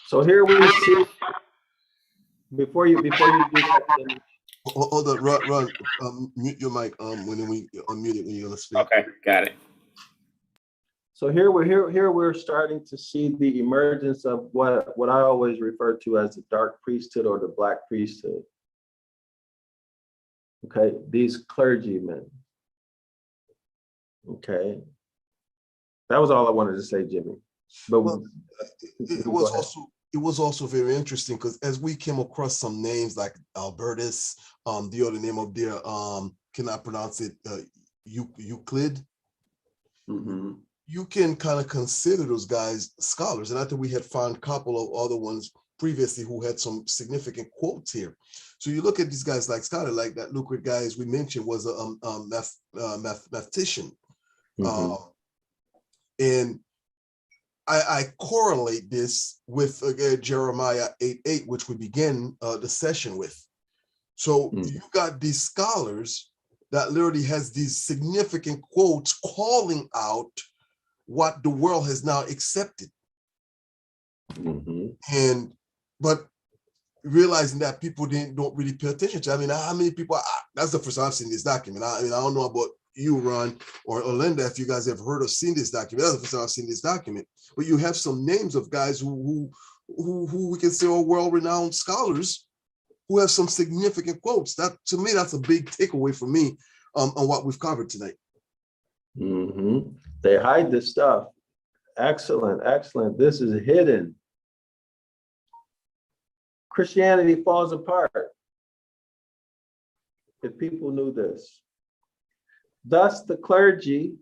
So here we see, before you do that, then, Hold on, Ron, mute your mic when we unmute it when you're gonna speak. Okay, got it. so here we're starting to see the emergence of what I always refer to as the dark priesthood or the black priesthood. Okay, these clergymen. Okay. That was all I wanted to say, Jimmy. But Well, it was also very interesting because as we came across some names like Albertus, the other name up there, can I pronounce it, Euclid? Mm-hmm. You can kind of consider those guys scholars, and I think we had found a couple of other ones previously who had some significant quotes here. So you look at these guys like scholar, like that Lucred guy as we mentioned was a mathematician. Mm-hmm. And I correlate this with Jeremiah 8:8, which we begin the session with. So you got these scholars that literally has these significant quotes calling out what the world has now accepted. Mm-hmm. But realizing that people don't really pay attention to. I mean, how many people? That's the first time I've seen this document. I don't know about you, Ron, or Linda, if you guys have heard or seen this document. That's the first time I've seen this document. But you have some names of guys who we can say are world-renowned scholars who have some significant quotes. That, to me, that's a big takeaway for me on what we've covered tonight. Mm-hmm. They hide this stuff. Excellent, excellent. This is hidden. Christianity falls apart if people knew this. Thus the clergy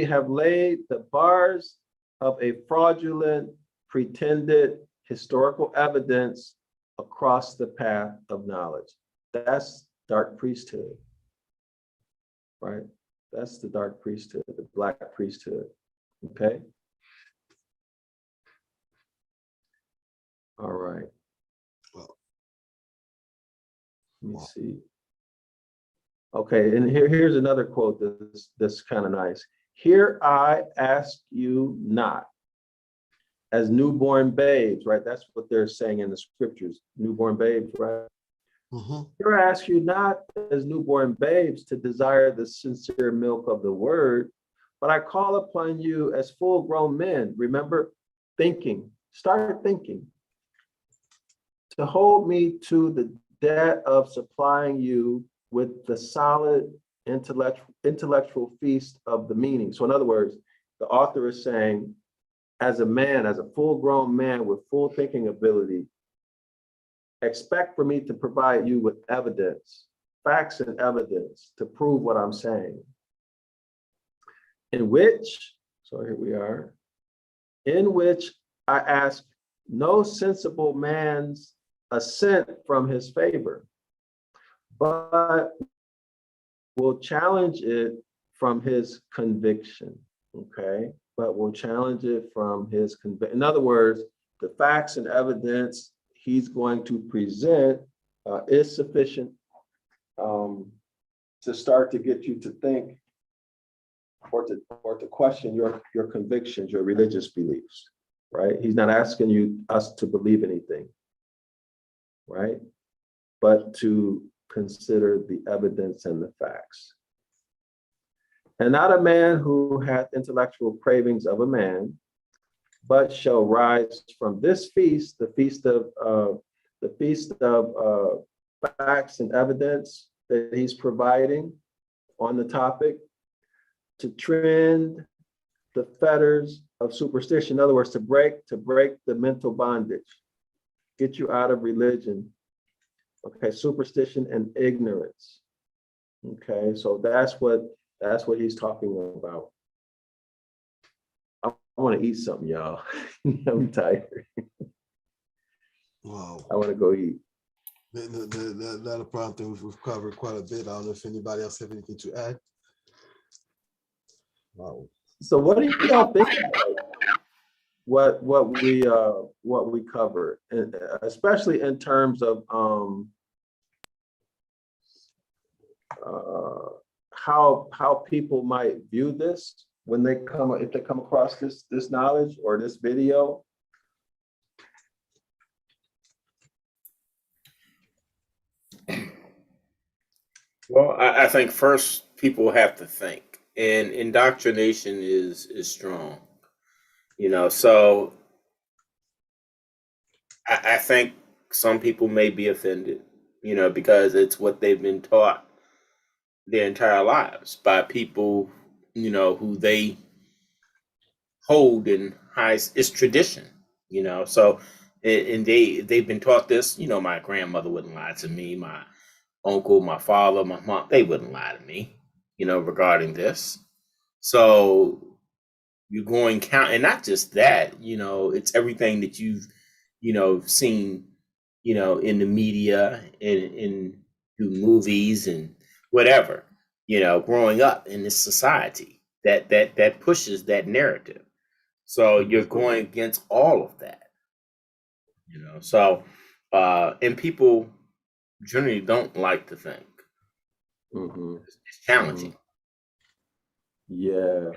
have laid the bars of a fraudulent, pretended historical evidence across the path of knowledge. That's dark priesthood, right? That's the dark priesthood, the black priesthood, okay? All right. Let me see. Okay, and here's another quote that's kind of nice. Here I ask you not, as newborn babes, right? That's what they're saying in the scriptures, newborn babes, right? Mm-hmm. Here I ask you not as newborn babes to desire the sincere milk of the word, but I call upon you as full-grown men. Remember, thinking, start thinking, to hold me to the debt of supplying you with the solid intellectual feast of the meaning. So in other words, the author is saying, as a man, as a full-grown man with full thinking ability, expect for me to provide you with evidence, facts and evidence to prove what I'm saying. In which, so here we are, in which I ask no sensible man's assent from his favor, but will challenge it from his conviction, okay? But will challenge it from his conviction. In other words, the facts and evidence he's going to present is sufficient to start to get you to think or to question your convictions, your religious beliefs, right? He's not asking us to believe anything, right? But to consider the evidence and the facts. and not a man who hath intellectual cravings of a man, but shall rise from this feast, the feast of facts and evidence that he's providing on the topic, to trend the fetters of superstition. In other words, to break the mental bondage, get you out of religion. Okay, superstition and ignorance. Okay, so that's what he's talking about. I want to eat something, y'all. I'm tired. Wow. I want to go eat. Not a problem. Thing we've covered quite a bit. I don't know if anybody else have anything to add. Wow. So what do y'all think about what we covered, and especially in terms of how people might view this when they if they come across this knowledge or this video? Well, I think first people have to think, and indoctrination is strong, So I think some people may be offended, because it's what they've been taught their entire lives by people, who they hold in high. It's tradition, So and they've been taught this. My grandmother wouldn't lie to me. My uncle, my father, my mom, they wouldn't lie to me, regarding this. So you're going count, and not just that, it's everything that you've, seen, in the media, in through movies and whatever, growing up in this society that pushes that narrative. So you're going against all of that, So, and people generally don't like to think. Mm-hmm. It's challenging. Yeah.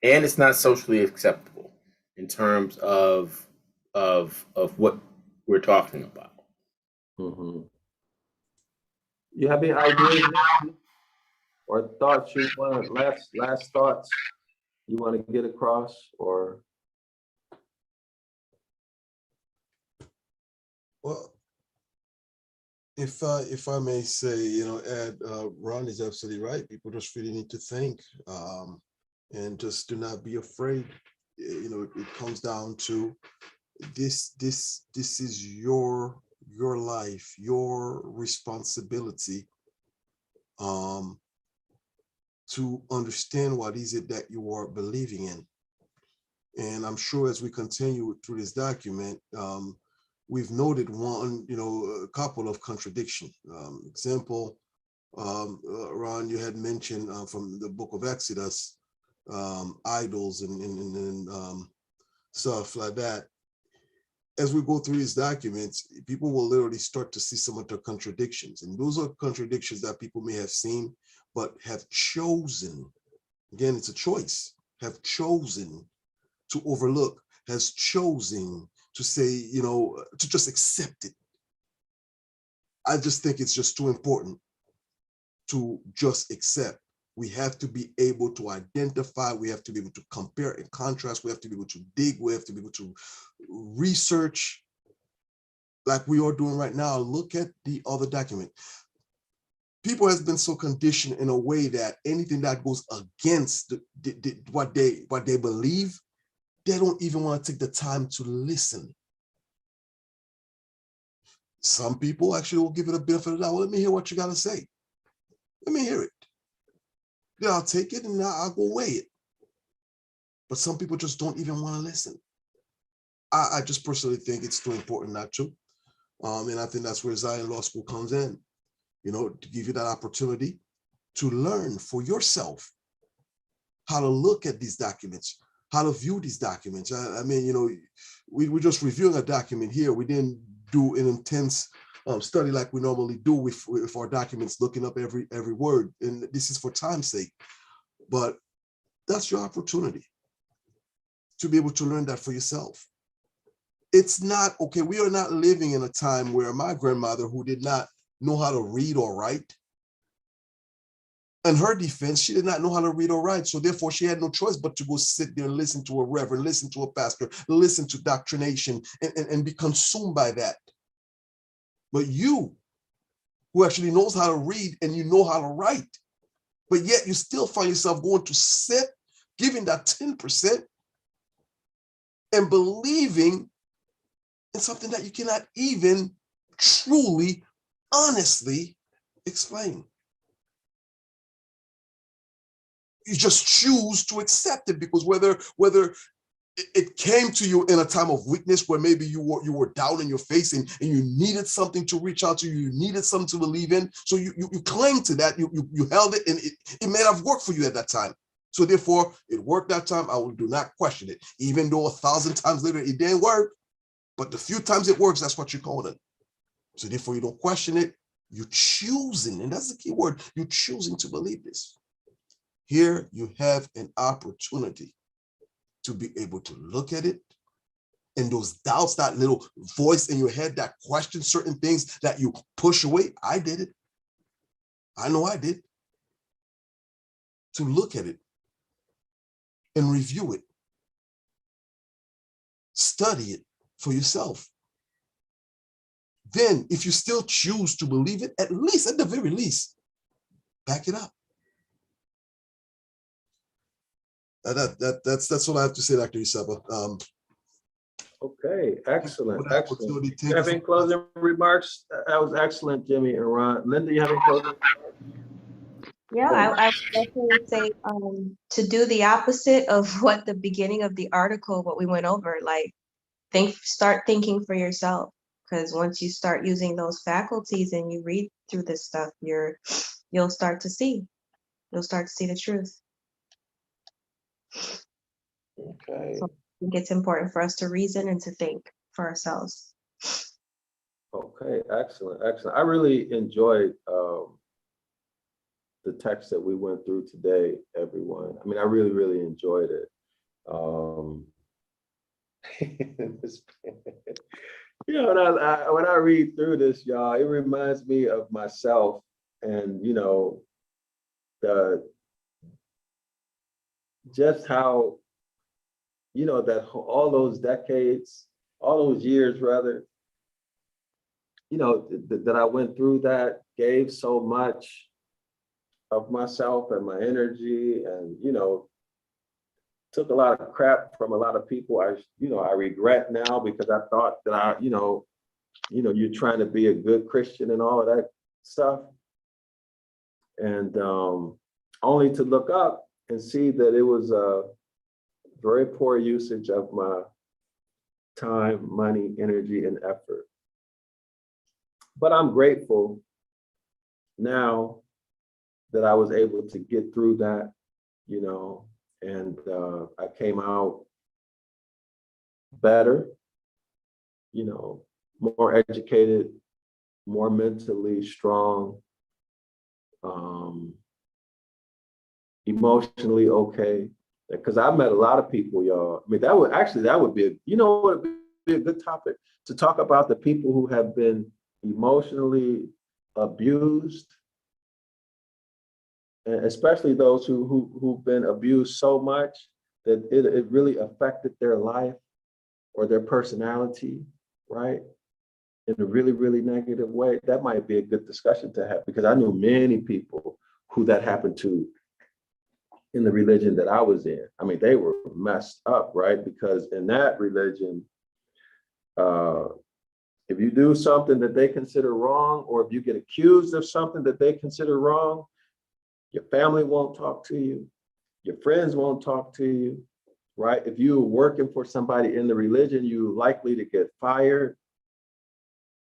And it's not socially acceptable in terms of what we're talking about. Mm-hmm. You have any ideas or thoughts you want, last thoughts you want to get across, or? Well, if I may say, Ed, Ron is absolutely right. People just really need to think, and just do not be afraid. It comes down to this is your life, your responsibility, to understand what is it that you are believing in. And I'm sure as we continue through this document, we've noted a couple of contradictions. Example, Ron, you had mentioned from the book of Exodus, idols and stuff like that. As we go through these documents, people will literally start to see some of the contradictions. And those are contradictions that people may have seen, but have chosen, again, it's a choice, have chosen to overlook, has chosen to say, to just accept it. I just think it's just too important to just accept. We have to be able to identify, we have to be able to compare and contrast, we have to be able to dig, we have to be able to research like we are doing right now. Look at the other document. People has been so conditioned in a way that anything that goes against what they believe, they don't even want to take the time to listen. Some people actually will give it a benefit of the doubt. Well, let me hear what you got to say. Let me hear it. Then I'll take it and I'll go weigh it. But some people just don't even want to listen. I just personally think it's too important not to. And I think that's where Zion Law School comes in, to give you that opportunity to learn for yourself how to look at these documents, how to view these documents. I mean, we're just reviewing a document here. We didn't do an intense study like we normally do with our documents, looking up every word. And this is for time's sake. But that's your opportunity to be able to learn that for yourself. It's not, okay, we are not living in a time where my grandmother, who did not know how to read or write, In her defense, she did not know how to read or write. So therefore, she had no choice but to go sit there and listen to a reverend, listen to a pastor, listen to doctrination, and be consumed by that. But you, who actually knows how to read and you know how to write, but yet you still find yourself going to sit, giving that 10% and believing in something that you cannot even truly, honestly explain. You just choose to accept it because whether it came to you in a time of weakness where maybe you were down in your face and you needed something to reach out to, you needed something to believe in, so you clung to that, you held it, and it may have worked for you at that time. So therefore, it worked that time. I do not question it, even though 1,000 times later it didn't work. But the few times it works, that's what you're calling it. So therefore, you don't question it. You're choosing, and that's the key word. You're choosing to believe this. Here you have an opportunity to be able to look at it, and those doubts, that little voice in your head that questions certain things that you push away. I did it. I know I did. To look at it and review it. Study it for yourself. Then, if you still choose to believe it, at the very least, back it up. That's what I have to say, Dr. Isaba. Okay, excellent, excellent. Thank You have any closing remarks? That was excellent, Jimmy and Ron. Linda, you have any closing? Yeah, I would definitely say to do the opposite of what the beginning of the article, what we went over, like start thinking for yourself. Because once you start using those faculties and you read through this stuff, you'll start to see the truth. Okay. So I think it's important for us to reason and to think for ourselves. Okay, excellent, excellent. I really enjoyed the text that we went through today, everyone. I mean, I really, really enjoyed it. You know, when I read through this, y'all, it reminds me of myself, and you know, just how, you know, that all those decades, all those years rather, you know, that I went through, that gave so much of myself and my energy, and you know, took a lot of crap from a lot of people. I regret now, because I thought that you know, you're trying to be a good Christian and all of that stuff, and only to look up and see that it was a very poor usage of my time, money, energy, and effort. But I'm grateful now that I was able to get through that, you know, and I came out better, you know, more educated, more mentally strong, emotionally okay. Because I met a lot of people, y'all. I mean, that would be, you know, what would be a good topic to talk about: the people who have been emotionally abused, and especially those who've been abused so much that it really affected their life or their personality, right? In a really, really negative way. That might be a good discussion to have, because I knew many people who that happened to in the religion that I was in. I mean, they were messed up, right? Because in that religion, if you do something that they consider wrong, or if you get accused of something that they consider wrong, your family won't talk to you, your friends won't talk to you, right? If you're working for somebody in the religion, you're likely to get fired.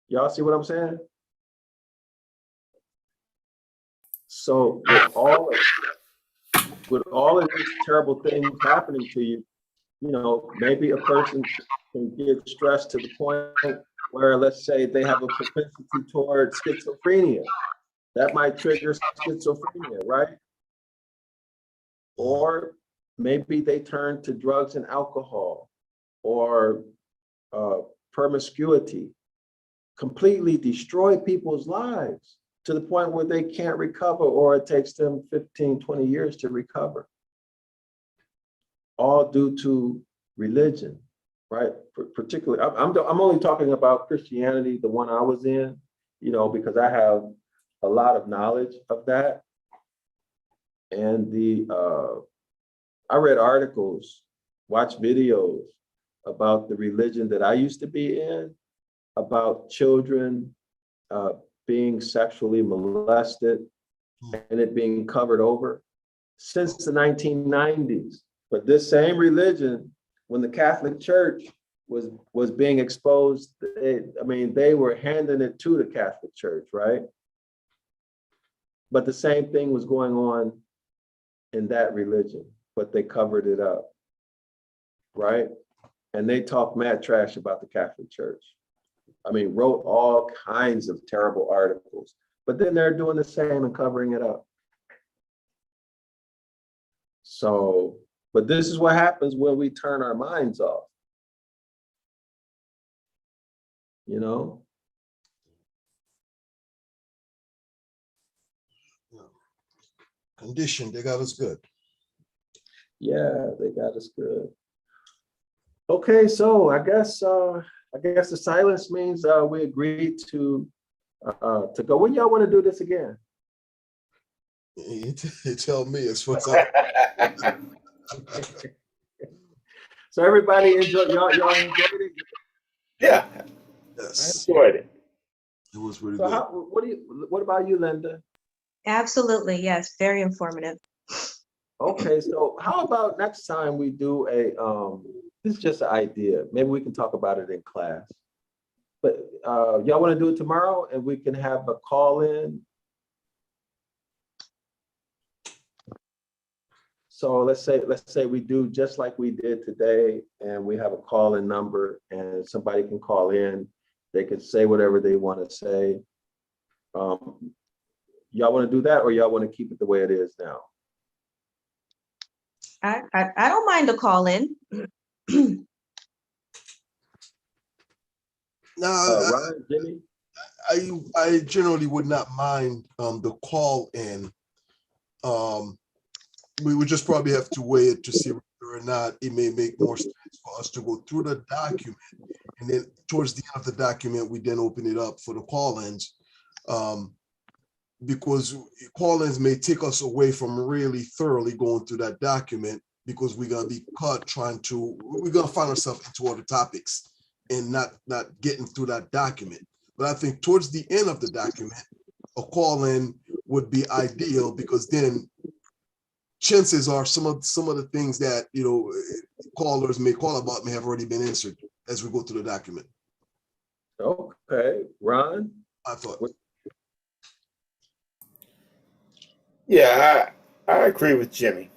Y'all see what I'm saying? So with all of these terrible things happening to you, you know, maybe a person can get stressed to the point where, let's say, they have a propensity toward schizophrenia. That might trigger schizophrenia, right? Or maybe they turn to drugs and alcohol, or promiscuity, completely destroy people's lives. to the point where they can't recover, or it takes them 15, 20 years to recover. All due to religion, right? Particularly, I'm only talking about Christianity, the one I was in, you know, because I have a lot of knowledge of that. And I read articles, watched videos about the religion that I used to be in, about children being sexually molested and it being covered over since the 1990s. But this same religion, when the Catholic Church was being exposed, they were handing it to the Catholic Church, right? But the same thing was going on in that religion, but they covered it up, right? And they talk mad trash about the Catholic Church. I mean, wrote all kinds of terrible articles, but then they're doing the same and covering it up. So, but this is what happens when we turn our minds off. You know? Condition, they got us good. Yeah, they got us good. Okay, so I guess the silence means we agreed to go. When y'all want to do this again? You tell me. It's what's up. So everybody enjoyed y'all enjoyed it? Yeah, Yes, I enjoyed it. it was really So good. what about you, Linda? Absolutely, yes, very informative. Okay, so how about next time we do this is just an idea. Maybe we can talk about it in class. But y'all want to do it tomorrow and we can have a call in? So let's say we do just like we did today, and we have a call-in number, and somebody can call in. They can say whatever they want to say. Y'all want to do that, or y'all want to keep it the way it is now? I don't mind a call in. Now, Ryan, Jimmy? I generally would not mind the call in. We would just probably have to wait to see whether or not it may make more sense for us to go through the document, and then towards the end of the document, we then open it up for the call-ins, because call-ins may take us away from really thoroughly going through that document, because we're gonna be caught we're gonna find ourselves into other topics and not getting through that document. But I think towards the end of the document, a call-in would be ideal, because then chances are some of the things that, you know, callers may call about may have already been answered as we go through the document. Okay, Ron? I thought. Yeah, I agree with Jimmy.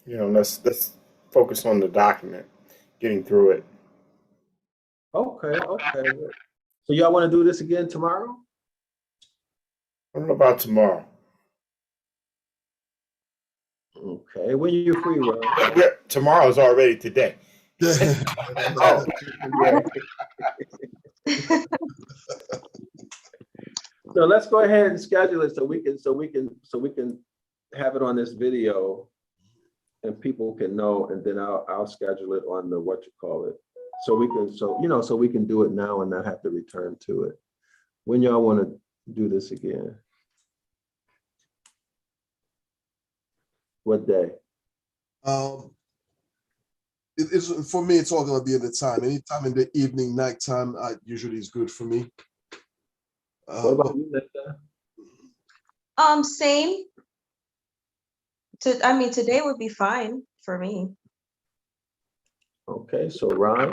You know, let's focus on the document, getting through it. Okay. So y'all want to do this again tomorrow? I don't know about tomorrow. Okay, when you free, Ron? Tomorrow's already today. Oh, yeah. So let's go ahead and schedule it so we can have it on this video and people can know, and then I'll schedule it on the so we can do it now and not have to return to it. When y'all want to do this again? What day? It's for me, it's all going to be at the time. Anytime in the evening, nighttime, usually is good for me. What about you, Linda? Same. Today would be fine for me. Okay, so Ron?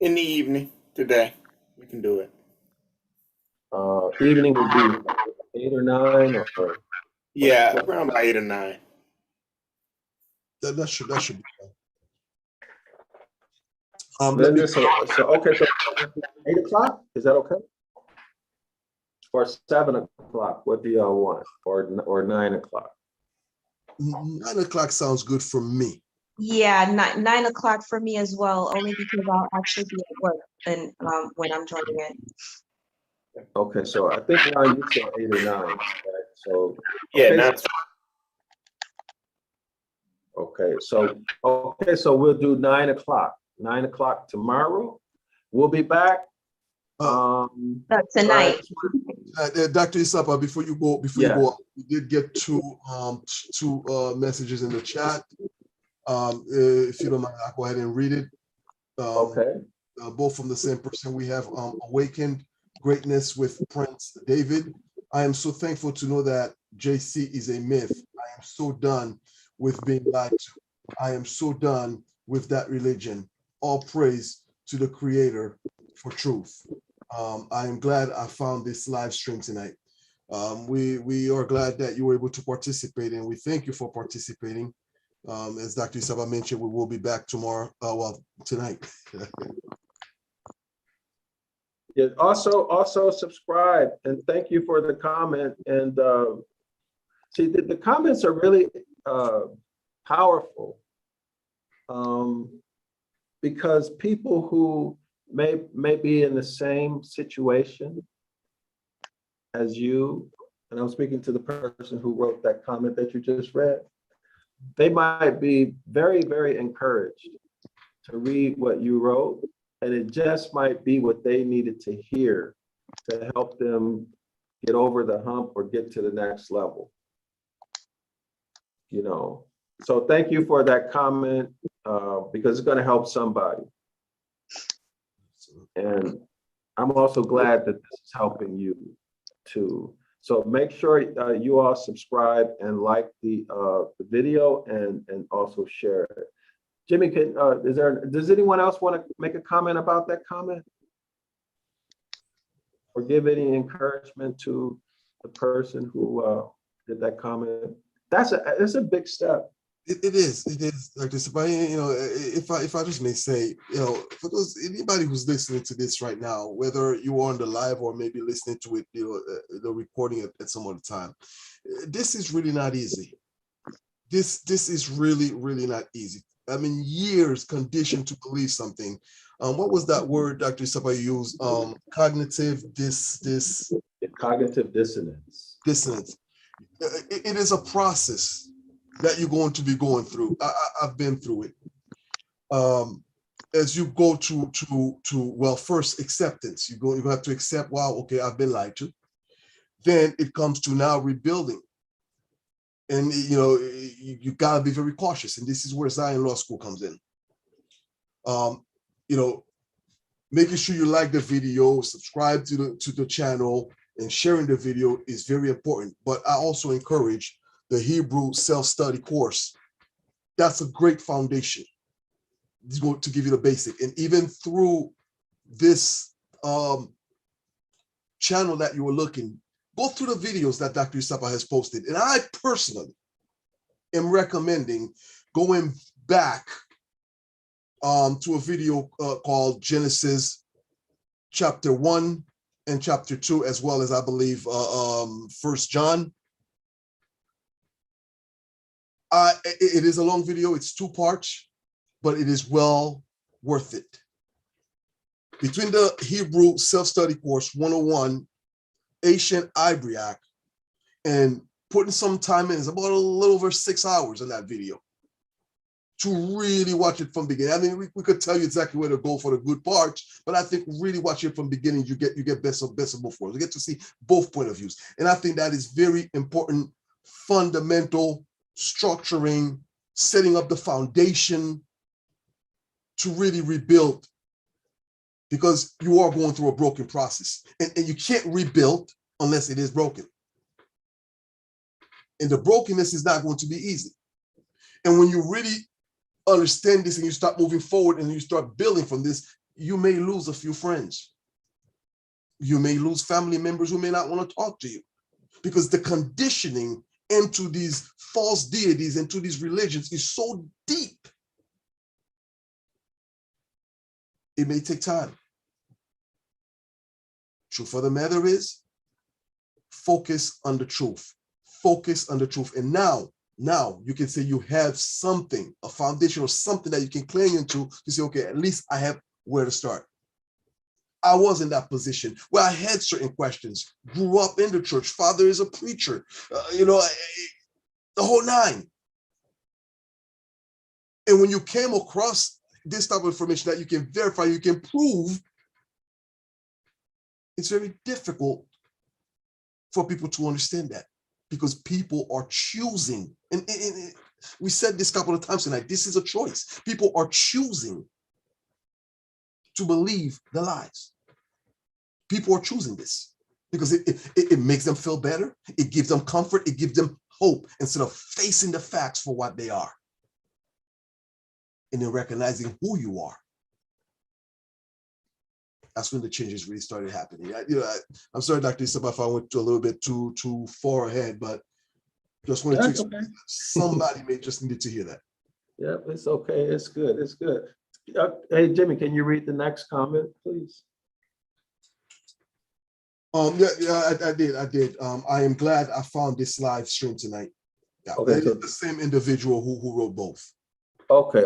In the evening today, we can do it. Evening would be 8 or 9 or? Yeah, around about 8 or 9. That should be fine. Linda, so 8 o'clock, is that okay? Or 7 o'clock, what do y'all want? Or 9 o'clock? 9 o'clock sounds good for me. Yeah, 9 o'clock for me as well, only because I'll actually be at work and when I'm joining it. Okay, so I think Ron, you said 8 or 9. Right? So Yeah, okay, that's so we'll do 9 o'clock. 9 o'clock tomorrow. We'll be back. Tonight. Dr. Isapa, before you go, Yeah. we did get two messages in the chat. If you don't mind, I'll go ahead and read it. Okay. Both from the same person. We have Awakened Greatness with Prince David. I am so thankful to know that JC is a myth. I am so done with being lied to. I am so done with that religion. All praise to the Creator for truth. I am glad I found this live stream tonight. We are glad that you were able to participate, and we thank you for participating. As Dr. Isaba mentioned, we will be back tomorrow, tonight. Yeah, also subscribe, and thank you for the comment. And see, the comments are really powerful, because people who may be in the same situation as you, and I'm speaking to the person who wrote that comment that you just read, they might be very, very encouraged to read what you wrote, and it just might be what they needed to hear to help them get over the hump or get to the next level. You know, so thank you for that comment, because it's going to help somebody. And I'm also glad that this is helping you too. So make sure you all subscribe and like the video and also share it. Jimmy, does anyone else want to make a comment about that comment? Or give any encouragement to the person who did that comment? That's a big step. It is, Dr. Isaba. You know, if I just may say, you know, for anybody who's listening to this right now, whether you are on the live or maybe listening to it, you know, the recording at some other time, this is really not easy. This is really not easy. I mean, years conditioned to believe something. What was that word Dr. Isaba used? Cognitive Cognitive dissonance. Dissonance. It is a process that you're going to be going through. I've been through it. As you go to well, first acceptance. You have to accept, wow, okay, I've been lied to. Then it comes to now rebuilding. And you know, you gotta be very cautious. And this is where Zion Law School comes in. You know, making sure you like the video, subscribe to the channel, and sharing the video is very important. But I also encourage the Hebrew self-study course. That's a great foundation. It's going to give you the basic. And even through this channel that you were looking, go through the videos that Dr. Isaba has posted. And I personally am recommending going back to a video called Genesis chapter 1 and chapter 2, as well as I believe 1 John. It is a long video, it's 2 parts, but it is well worth it. Between the Hebrew self-study course 101, ancient Ibaryath, and putting some time in, it's about a little over 6 hours in that video to really watch it from beginning. I mean, we could tell you exactly where to go for the good parts, but I think really watch it from beginning, you get best of both worlds. You get to see both point of views. And I think that is very important, fundamental, structuring, setting up the foundation to really rebuild, because you are going through a broken process, and you can't rebuild unless it is broken. And the brokenness is not going to be easy. And when you really understand this and you start moving forward and you start building from this, you may lose a few friends. You may lose family members who may not want to talk to you, because the conditioning into these false deities, into these religions is so deep. It may take time. Truth of the matter is, focus on the truth. Focus on the truth. And now you can say you have something, a foundation or something that you can cling into to say, okay, at least I have where to start. I was in that position where I had certain questions, grew up in the church, father is a preacher, the whole nine. And when you came across this type of information that you can verify, you can prove, it's very difficult for people to understand that, because people are choosing, and we said this a couple of times tonight, this is a choice. People are choosing to believe the lies. People are choosing this because it makes them feel better. It gives them comfort. It gives them hope instead of facing the facts for what they are. And then recognizing who you are. That's when the changes really started happening. I'm sorry, Dr. Isaba, if I went to a little bit too far ahead, but just wanted to explain. Somebody may just need to hear that. Yeah, it's okay. It's good. It's good. Hey, Jimmy, can you read the next comment, please? I did. I am glad I found this live stream tonight. Yeah, Okay, that so is the same individual who wrote both. Okay.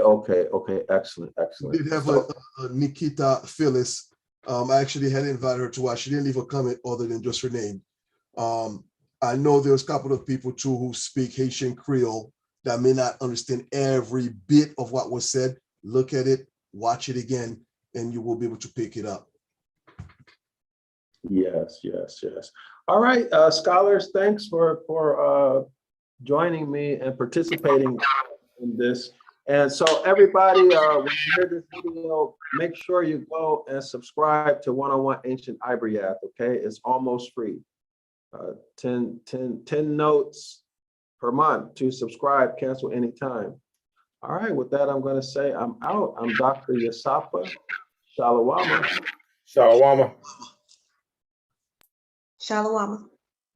Excellent. We did have a Nikita Phyllis. I actually had invited her to watch. She didn't leave a comment other than just her name. I know there's a couple of people too who speak Haitian Creole that may not understand every bit of what was said. Look at it, watch it again, and you will be able to pick it up. Yes. All right, scholars, thanks for joining me and participating in this. And so everybody, when you hear this video, make sure you go and subscribe to 101 Ancient Ibaryath, okay? It's almost free. 10 notes per month to subscribe, cancel anytime. All right, with that, I'm gonna say I'm out. I'm Dr. Yasapa. Shalawama. Shalom. Shalom.